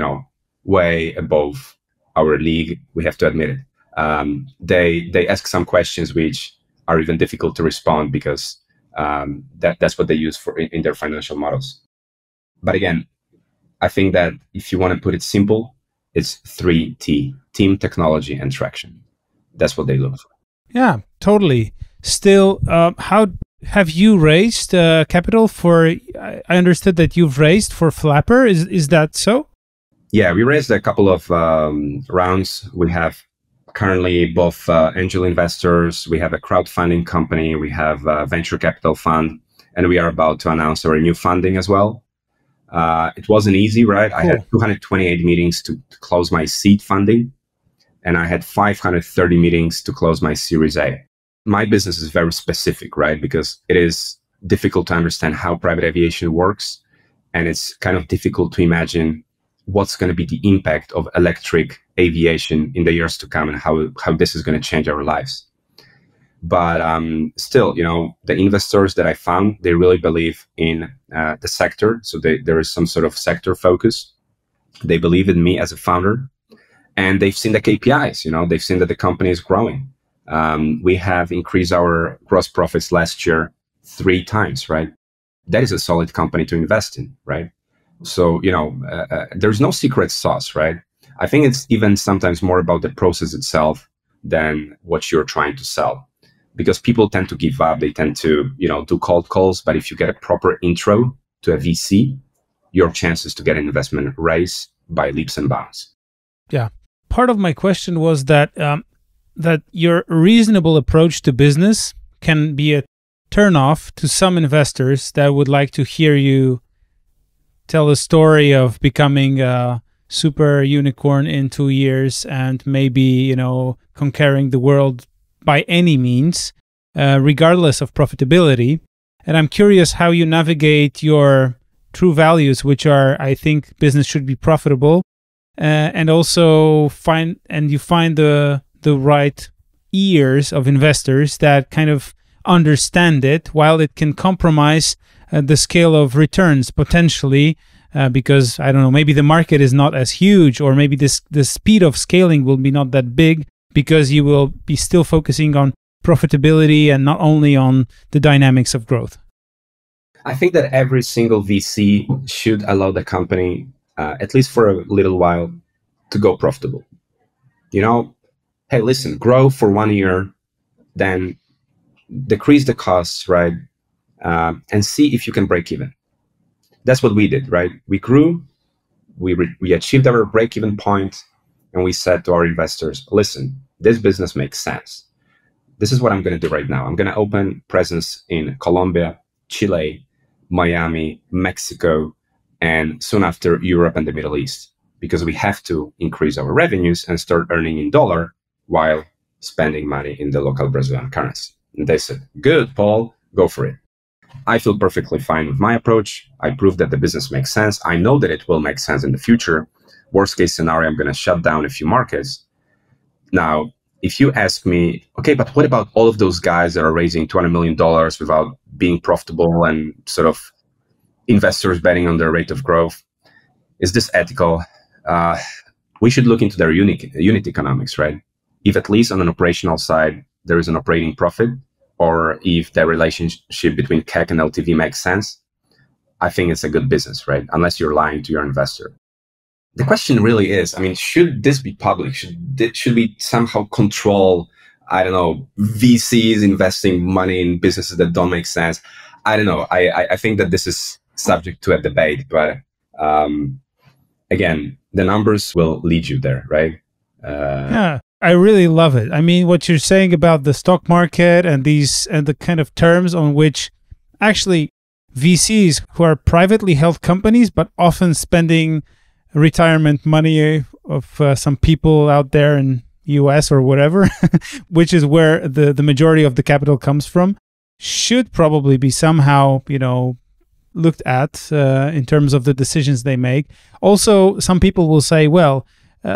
way above our league. We have to admit it. They ask some questions which are even difficult to respond because that's what they use in their financial models. But again, I think that if you want to put it simple, it's 3T: team, technology, and traction. That's what they look for. Yeah, totally. Still, how have you raised capital for? I understood that you've raised for Flapper. Is that so? Yeah, we raised a couple of rounds. We have currently both angel investors. We have a crowdfunding company. We have a venture capital fund, and we are about to announce our new funding as well. It wasn't easy, right? Cool. I had 228 meetings to close my seed funding, and I had 530 meetings to close my Series A. My business is very specific, right? Because it is difficult to understand how private aviation works, and it's kind of difficult to imagine what's going to be the impact of electric aviation in the years to come and how this is going to change our lives. But still, the investors that I found, they really believe in the sector. So there is some sort of sector focus. They believe in me as a founder, and they've seen the KPIs. They've seen that the company is growing. We have increased our gross profits last year 3 times, right? That is a solid company to invest in, right? So, there's no secret sauce, right? I think it's even sometimes more about the process itself than what you're trying to sell. Because people tend to give up, they tend to, do cold calls. But if you get a proper intro to a VC, your chances to get an investment rise by leaps and bounds. Yeah. Part of my question was that that your reasonable approach to business can be a turnoff to some investors that would like to hear you tell a story of becoming a super unicorn in 2 years and maybe, conquering the world by any means, regardless of profitability. And I'm curious how you navigate your true values, which are, I think, business should be profitable, and also find the right ears of investors that kind of understand it, while it can compromise the scale of returns potentially, because, I don't know, maybe the market is not as huge, or maybe the speed of scaling will be not that big, because you will be still focusing on profitability and not only on the dynamics of growth. I think that every single VC should allow the company, at least for a little while, to go profitable. Hey, listen, grow for 1 year, then decrease the costs, right? And see if you can break even. That's what we did, right? We grew, we achieved our break-even point, and we said to our investors, listen, this business makes sense. This is what I'm going to do right now. I'm going to open presence in Colombia, Chile, Miami, Mexico, and soon after Europe and the Middle East, because we have to increase our revenues and start earning in dollar while spending money in the local Brazilian currency. And they said, good, Paul, go for it. I feel perfectly fine with my approach. I proved that the business makes sense. I know that it will make sense in the future. Worst case scenario, I'm going to shut down a few markets. Now, if you ask me, okay, but what about all of those guys that are raising $200 million without being profitable and sort of investors betting on their rate of growth? Is this ethical? We should look into their unit economics, right? If at least on an operational side, there is an operating profit, or if the relationship between CAC and LTV makes sense, I think it's a good business, right? Unless you're lying to your investor. The question really is, should this be public? Should we somehow control, I don't know, VCs investing money in businesses that don't make sense? I don't know. I think that this is subject to a debate, but again, the numbers will lead you there, right? Yeah, I really love it. What you're saying about the stock market and the kind of terms on which actually VCs, who are privately held companies, but often spending retirement money of some people out there in US or whatever, which is where the majority of the capital comes from, should probably be somehow, looked at in terms of the decisions they make. Also, some people will say, well,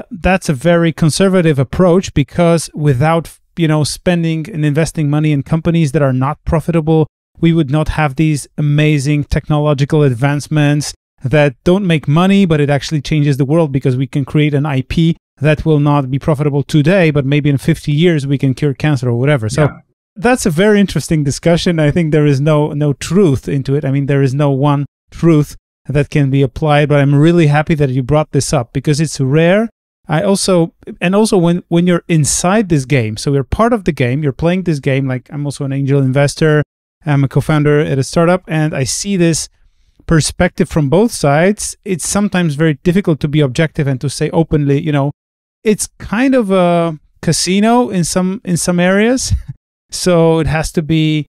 that's a very conservative approach because without, spending and investing money in companies that are not profitable, we would not have these amazing technological advancements that don't make money, but it actually changes the world because we can create an IP that will not be profitable today, but maybe in 50 years we can cure cancer or whatever. So that's a very interesting discussion. I think there is no truth into it. I mean, there is no one truth that can be applied, but I'm really happy that you brought this up because it's rare. Also when you're inside this game, so you're part of the game, you're playing this game, like I'm also an angel investor, I'm a co-founder at a startup, and I see this perspective from both sides. It's sometimes very difficult to be objective and to say openly, it's kind of a casino in some areas. So it has to be,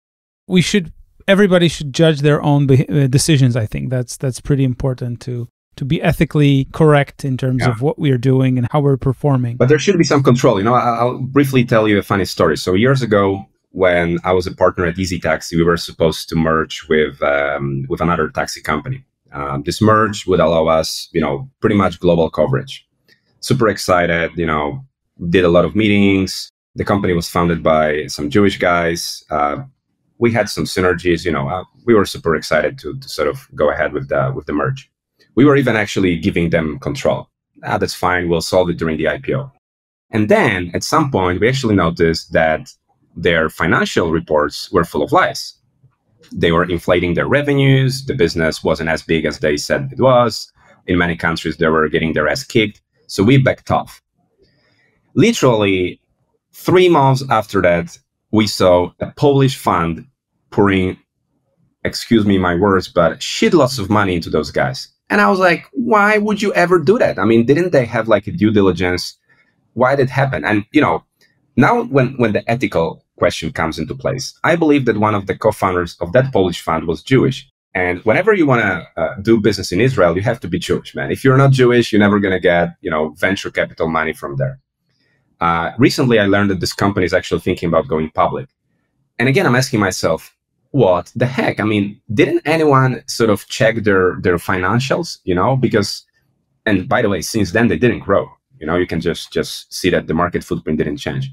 everybody should judge their own decisions. I think that's pretty important to be ethically correct in terms of what we are doing and how we're performing. But there should be some control. I'll briefly tell you a funny story. So years ago, when I was a partner at Easy Taxi, we were supposed to merge with another taxi company. This merge would allow us, pretty much global coverage. Super excited, did a lot of meetings. The company was founded by some Jewish guys. We had some synergies, we were super excited to sort of go ahead with the merge. We were even actually giving them control. That's fine, we'll solve it during the IPO. And then at some point, we actually noticed that their financial reports were full of lies. They were inflating their revenues. The business wasn't as big as they said it was. In many countries, they were getting their ass kicked. So we backed off. Literally 3 months after that, we saw a Polish fund pouring, excuse me my words, but shitloads of money into those guys. And I was like, why would you ever do that? I mean, didn't they have like a due diligence? Why did it happen? And, now when the ethical question comes into place, I believe that one of the co-founders of that Polish fund was Jewish. And whenever you want to do business in Israel, you have to be Jewish, man. If you're not Jewish, you're never going to get, venture capital money from there. Recently, I learned that this company is actually thinking about going public. And again, I'm asking myself, what the heck? I mean, didn't anyone sort of check their financials, because, and by the way, since then, they didn't grow. You can just see that the market footprint didn't change.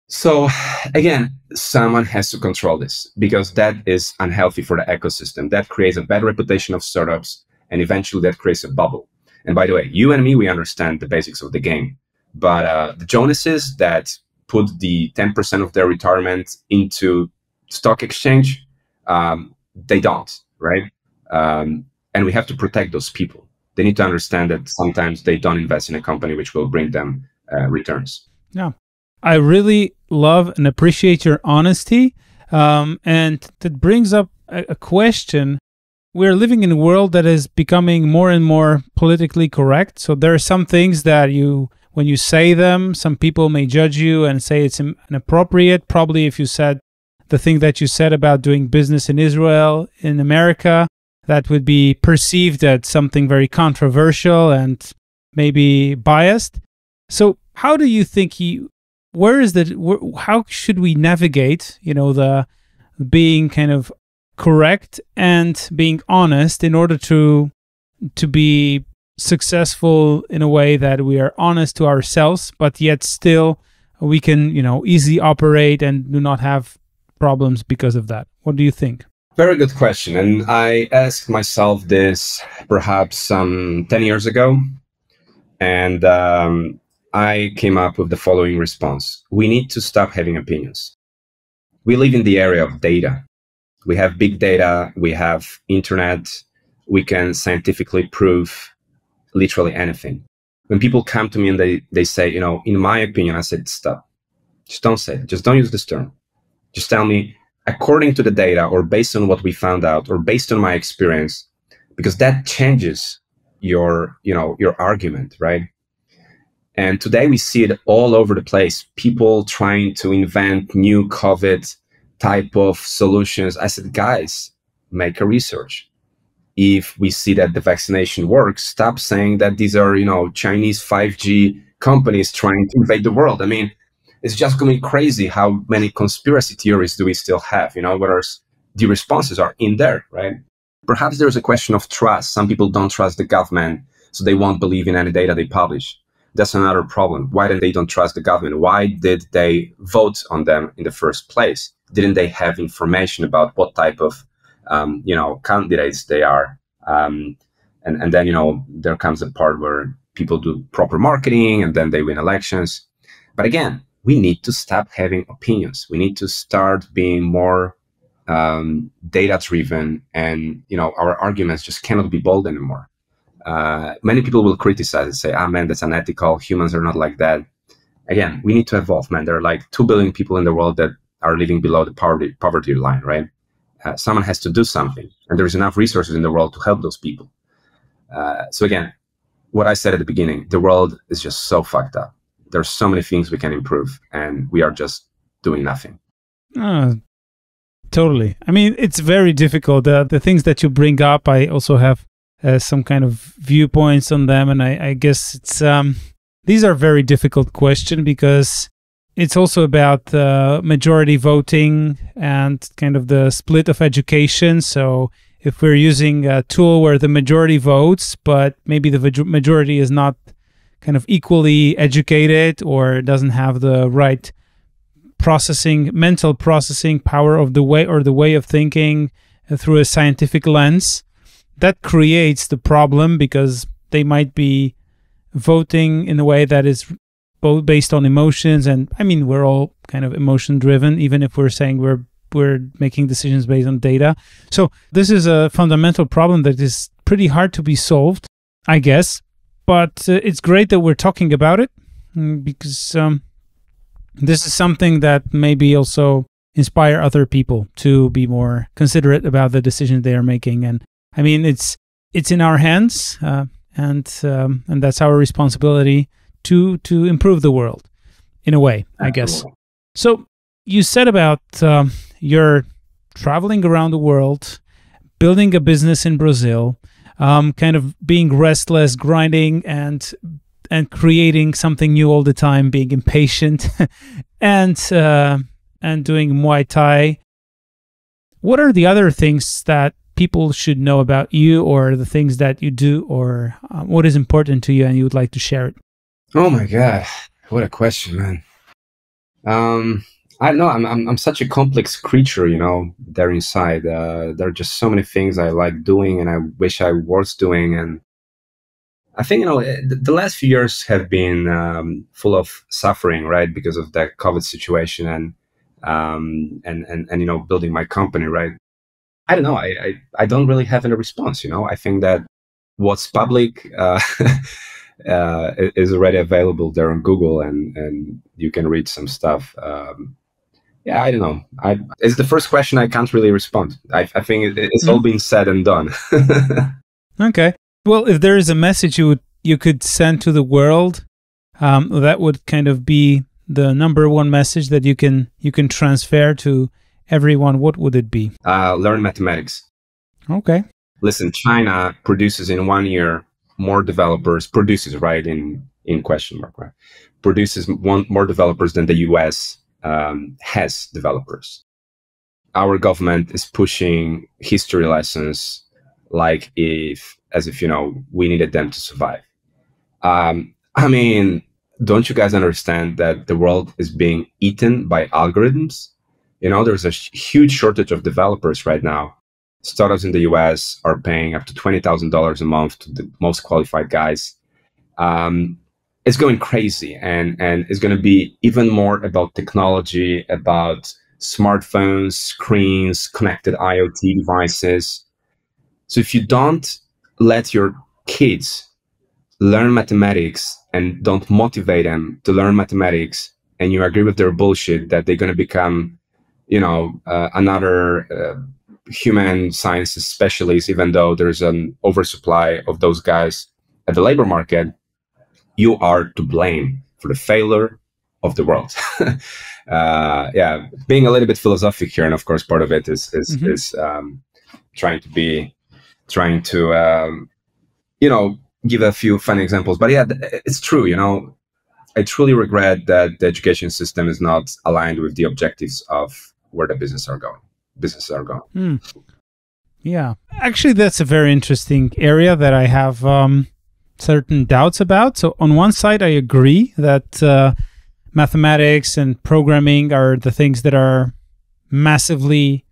So again, someone has to control this because that is unhealthy for the ecosystem. That creates a bad reputation of startups, and eventually that creates a bubble. And by the way, you and me, we understand the basics of the game. But the Jonases that put the 10% of their retirement into stock exchange, they don't, right? And we have to protect those people. They need to understand that sometimes they don't invest in a company which will bring them returns. Yeah. I really love and appreciate your honesty. And that brings up a question. We're living in a world that is becoming more and more politically correct. So there are some things that when you say them, some people may judge you and say it's inappropriate. Probably if you said the thing that you said about doing business in Israel, in America, that would be perceived as something very controversial and maybe biased. So how do you think how should we navigate, the being kind of correct and being honest in order to be successful in a way that we are honest to ourselves, but yet still we can, easily operate and do not have problems because of that? What do you think? Very good question. And I asked myself this perhaps some 10 years ago. And I came up with the following response. We need to stop having opinions. We live in the area of data. We have big data. We have internet. We can scientifically prove literally anything. When people come to me and they say, in my opinion, I said, stop. Just don't say it. Just don't use this term. Just tell me, according to the data or based on what we found out or based on my experience, because that changes your argument, right? And today we see it all over the place. People trying to invent new COVID type of solutions. I said, guys, make a research. if we see that the vaccination works, stop saying that these are, Chinese 5G companies trying to invade the world. I mean, it's just going crazy how many conspiracy theories do we still have, whereas the responses are in there, right? Perhaps there's a question of trust. Some people don't trust the government, so they won't believe in any data they publish. That's another problem. Why don't they don't trust the government? Why did they vote on them in the first place? Didn't they have information about what type of candidates they are? And then, there comes a part where people do proper marketing and then they win elections. But again, we need to stop having opinions. We need to start being more data-driven, and, our arguments just cannot be bold anymore. Many people will criticize and say, man, that's unethical. Humans are not like that. Again, we need to evolve, man. There are like 2 billion people in the world that are living below the poverty line, right? Someone has to do something, and there's enough resources in the world to help those people. So again, what I said at the beginning, the world is just so fucked up. There's so many things we can improve, and we are just doing nothing. Totally. I mean, it's very difficult. The things that you bring up, I also have some kind of viewpoints on them, and I guess it's these are very difficult questions because it's also about majority voting and kind of the split of education. So if we're using a tool where the majority votes, but maybe the majority is not kind of equally educated or doesn't have the right mental processing power of the way of thinking through a scientific lens, that creates the problem because they might be voting in a way that is both based on emotions. And I mean, we're all kind of emotion driven, even if we're saying we're making decisions based on data. So this is a fundamental problem that is pretty hard to be solved, I guess. But it's great that we're talking about it because this is something that maybe also inspire other people to be more considerate about the decisions they are making. And I mean, it's in our hands, and that's our responsibility to improve the world in a way, I guess. So you said about you're traveling around the world, building a business in Brazil, kind of being restless, grinding, and creating something new all the time, being impatient, and doing Muay Thai. What are the other things that people should know about you, or the things that you do, or what is important to you and you would like to share it? Oh my God, what a question, man. I don't know. I'm such a complex creature, there inside. There are just so many things I like doing and I wish I was doing. And I think, the last few years have been full of suffering, right? Because of the COVID situation and building my company, right? I don't know. I don't really have any response, I think that what's public is already available there on Google, and you can read some stuff. Yeah, I don't know. It's the first question I can't really respond. I think it's all been said and done. Okay. Well, if there is a message you could send to the world, that would kind of be the number one message that you can transfer to everyone, what would it be? Learn mathematics. Okay. Listen, China produces in 1 year more developers, produces, right, in question mark, right? Produces more developers than the US has developers. Our government is pushing history lessons as if we needed them to survive. I mean, don't you guys understand that the world is being eaten by algorithms? There's a huge shortage of developers right now. Startups in the US are paying up to $20,000 a month to the most qualified guys. It's going crazy, and it's going to be even more about technology, about smartphones, screens, connected IoT devices. So if you don't let your kids learn mathematics and don't motivate them to learn mathematics, and you agree with their bullshit that they're going to become, another human sciences specialist, even though there's an oversupply of those guys at the labor market, you are to blame for the failure of the world. Being a little bit philosophic here, and of course part of it is trying to be trying to, give a few funny examples. But yeah, it's true. I truly regret that the education system is not aligned with the objectives of where the businesses are going. Yeah, actually, that's a very interesting area that I have certain doubts about. So on one side, I agree that mathematics and programming are the things that are massively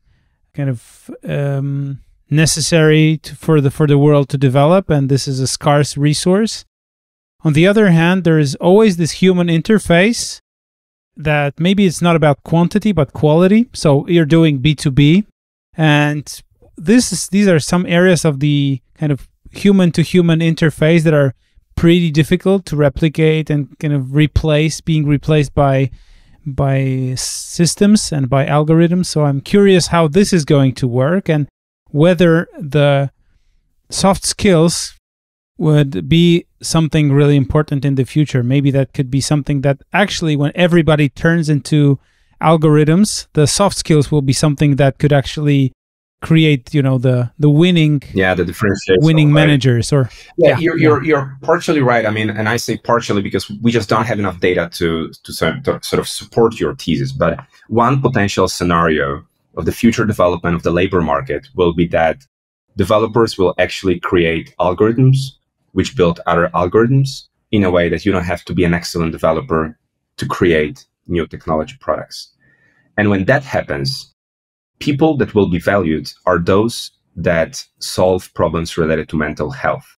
kind of necessary for the world to develop, and this is a scarce resource. On the other hand, there is always this human interface that maybe it's not about quantity but quality. So you're doing B2B, and these are some areas of the kind of human-to-human interface that are pretty difficult to replicate and kind of being replaced by systems and by algorithms. So I'm curious how this is going to work and whether the soft skills would be something really important in the future. Maybe that could be something that actually, when everybody turns into algorithms, the soft skills will be something that could actually create, the winning, the differentiation, winning managers. Or you're partially right. I mean, and I say partially because we just don't have enough data to sort of support your thesis. But one potential scenario of the future development of the labor market will be that developers will actually create algorithms which build other algorithms in a way that you don't have to be an excellent developer to create new technology products. And when that happens, people that will be valued are those that solve problems related to mental health,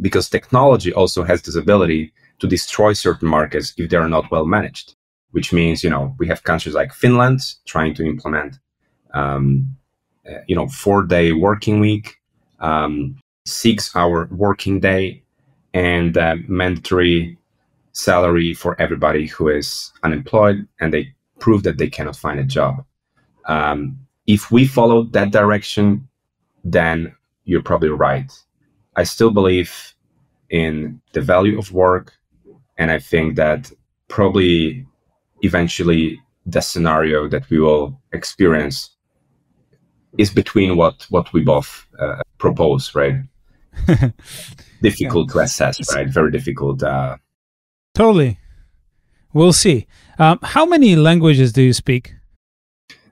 because technology also has this ability to destroy certain markets if they are not well managed, which means, we have countries like Finland trying to implement, 4-day working week, 6-hour working day, and mandatory salary for everybody who is unemployed, and they prove that they cannot find a job. If we follow that direction, then you're probably right. I still believe in the value of work, and I think that probably eventually the scenario that we will experience is between what we both propose, right? Difficult to assess, right? Very difficult. Totally. We'll see. How many languages do you speak?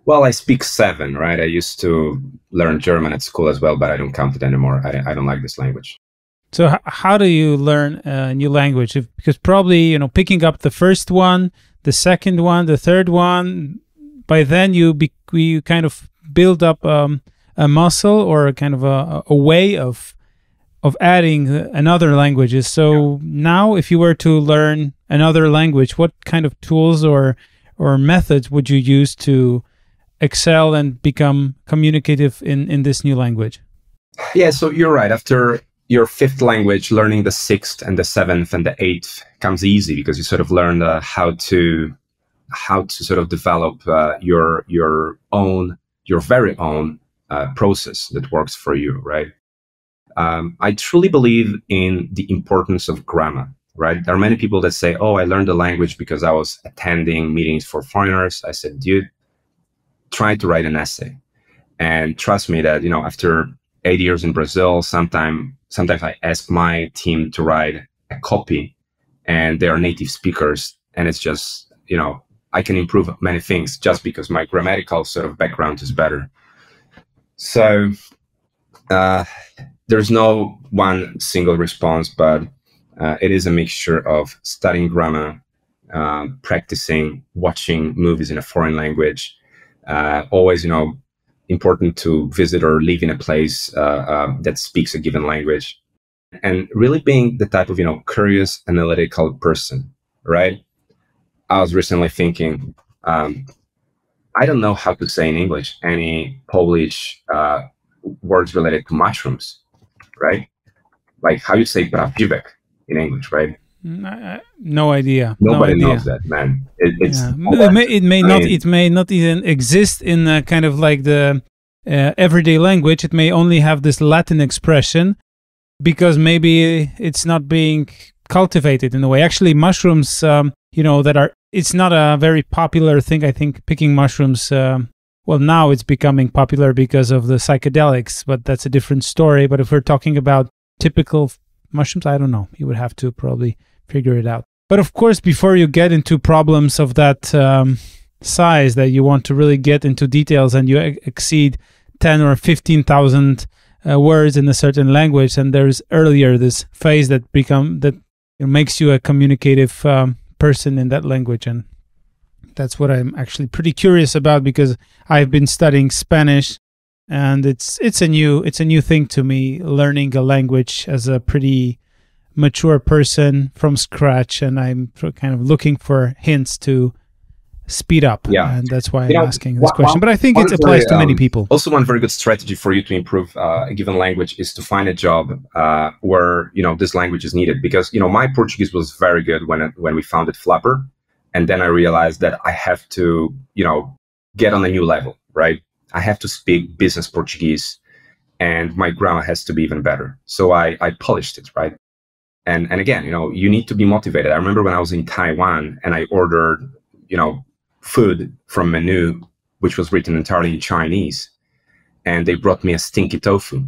Well, I speak 7, right? I used to learn German at school as well, but I don't count it anymore. I don't like this language. So how do you learn a new language? Because probably, picking up the first one, the second one, the third one, by then you kind of build up a muscle or a kind of a way of adding another languages. So now if you were to learn another language, what kind of tools or methods would you use to excel and become communicative in this new language? Yeah, so you're right. After your 5th language, learning the 6th and the 7th and the 8th comes easy, because you sort of learn how to sort of develop your very own process that works for you, right? I truly believe in the importance of grammar, right? There are many people that say, oh, I learned the language because I was attending meetings for foreigners. I said, dude, try to write an essay. And trust me that, after 8 years in Brazil, sometimes I ask my team to write a copy, and they are native speakers. And it's just, I can improve many things just because my grammatical sort of background is better. So there's no one single response, but it is a mixture of studying grammar, practicing, watching movies in a foreign language, always, important to visit or live in a place that speaks a given language, and really being the type of, curious, analytical person, right? I was recently thinking, I don't know how to say in English any Polish words related to mushrooms, right? Like how you say prawdziwek in English, right? No idea. Nobody knows that, man. It may not even exist in kind of like the everyday language. It may only have this Latin expression because maybe it's not being cultivated in a way. Actually, mushrooms, it's not a very popular thing. I think picking mushrooms well, now it's becoming popular because of the psychedelics, but that's a different story. But if we're talking about typical mushrooms, I don't know. You would have to probably figure it out. But of course, before you get into problems of that size, that you want to really get into details and you exceed 10 or 15,000 words in a certain language, and there's earlier this phase that makes you a communicative person in that language. And that's what I'm actually pretty curious about, because I've been studying Spanish, and it's a new thing to me, learning a language as a pretty mature person from scratch, and I'm kind of looking for hints to speed up. Yeah. And that's why I'm asking this question. But I think it applies to many people. Also, one very good strategy for you to improve a given language is to find a job where, this language is needed. Because, my Portuguese was very good when we founded Flapper. And then I realized that I have to, get on a new level, right? I have to speak business Portuguese, and my grammar has to be even better. So I polished it, right? And again, you need to be motivated. I remember when I was in Taiwan and I ordered, food from menu, which was written entirely in Chinese. And they brought me a stinky tofu,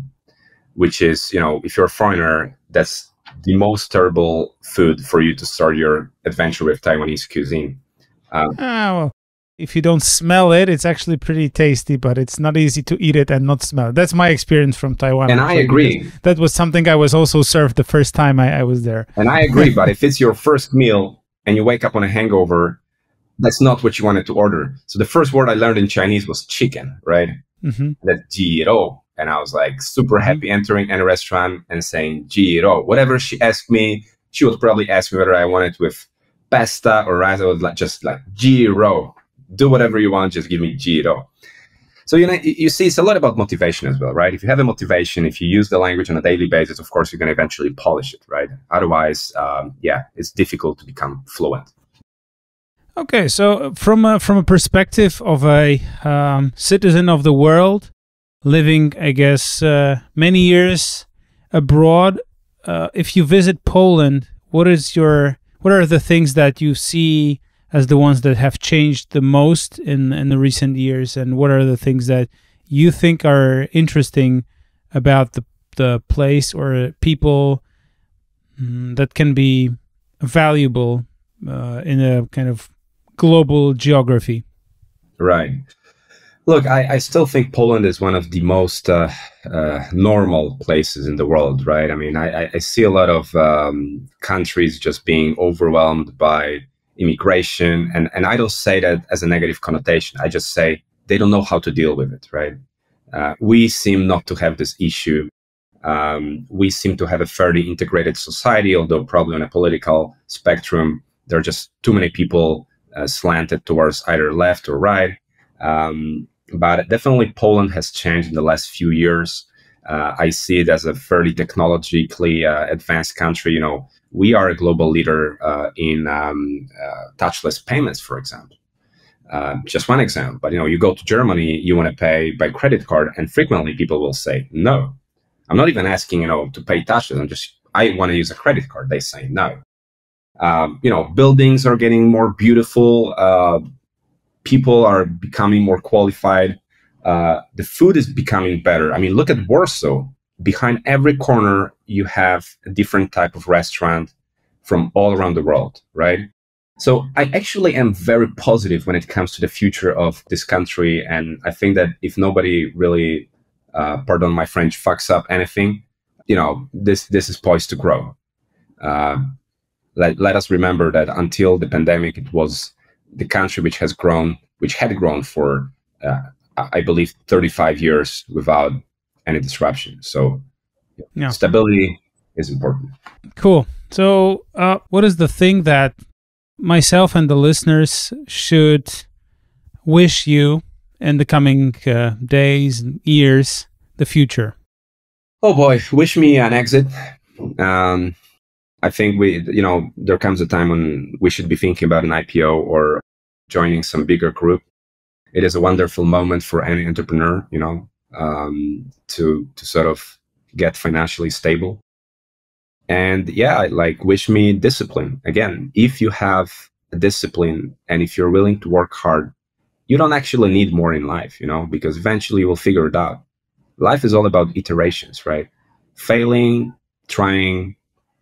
which is, if you're a foreigner, that's the most terrible food for you to start your adventure with Taiwanese cuisine. Well, if you don't smell it, it's actually pretty tasty, but it's not easy to eat it and not smell it. That's my experience from Taiwan. And I agree. That was something I was also served the first time I was there. And I agree, but if it's your first meal and you wake up on a hangover, that's not what you wanted to order. So the first word I learned in Chinese was chicken, right? Mm-hmm. That's jiro. And I was like super happy entering any restaurant and saying jiro. Whatever she asked me, she would probably ask me whether I wanted with pasta or rice. I was just like jiro. Do whatever you want, just give me jiro. So, you see, it's a lot about motivation as well, right? If you have a motivation, if you use the language on a daily basis, of course, you're going to eventually polish it, right? Otherwise, it's difficult to become fluent. Okay, so from a perspective of a citizen of the world, living, I guess, many years abroad, if you visit Poland, what are the things that you see as the ones that have changed the most in the recent years, and what are the things that you think are interesting about the place or people that can be valuable in a kind of global geography? Right. Look, I still think Poland is one of the most normal places in the world, right? I mean, I see a lot of countries just being overwhelmed by immigration, and I don't say that as a negative connotation. I just say they don't know how to deal with it, right? We seem not to have this issue. We seem to have a fairly integrated society, although probably on a political spectrum, there are just too many people slanted towards either left or right. But definitely Poland has changed in the last few years. I see it as a fairly technologically advanced country. We are a global leader in touchless payments, for example. Just one example. But, you go to Germany, you want to pay by credit card, and frequently people will say, no. I'm not even asking, to pay touchless. I want to use a credit card. They say no. Buildings are getting more beautiful. People are becoming more qualified. The food is becoming better. I mean, look at Warsaw. Behind every corner, you have a different type of restaurant from all around the world, right? So I actually am very positive when it comes to the future of this country. And I think that if nobody really, pardon my French, fucks up anything, this is poised to grow. Let us remember that until the pandemic, it was the country which had grown for, I believe, 35 years without any disruption. So stability is important. Cool. So what is the thing that myself and the listeners should wish you in the coming days and years, the future? Oh boy, wish me an exit. I think there comes a time when we should be thinking about an IPO or joining some bigger group. It is a wonderful moment for any entrepreneur, to sort of get financially stable. And wish me discipline. Again, if you have a discipline and if you're willing to work hard, you don't actually need more in life, because eventually you will figure it out. Life is all about iterations, right? Failing, trying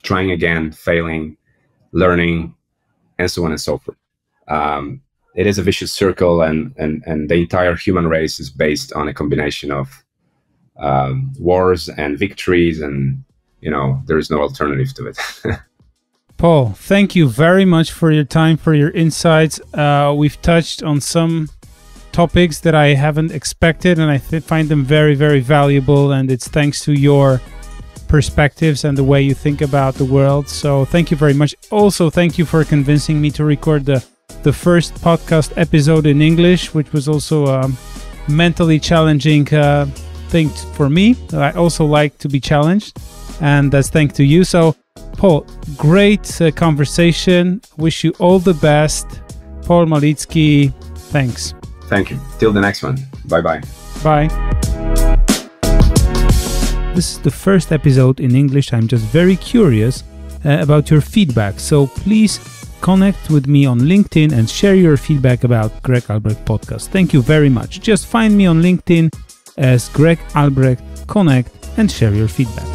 again, failing, learning, and so on and so forth. It is a vicious circle, and the entire human race is based on a combination of wars and victories, and there is no alternative to it. Paul, thank you very much for your time, for your insights. We've touched on some topics that I haven't expected, and I find them very, very valuable, and it's thanks to your perspectives and the way you think about the world. So thank you very much. Also, thank you for convincing me to record the first podcast episode in English, which was also a mentally challenging thing for me. I also like to be challenged, and that's thanks to you. So Paul, great conversation. Wish you all the best. Paul Malicki, thanks. Thank you. Till the next one. Bye-bye. Bye. This is the first episode in English. I'm just very curious about your feedback. So please connect with me on LinkedIn and share your feedback about Greg Albrecht podcast. Thank you very much. Just find me on LinkedIn as Greg Albrecht, connect and share your feedback.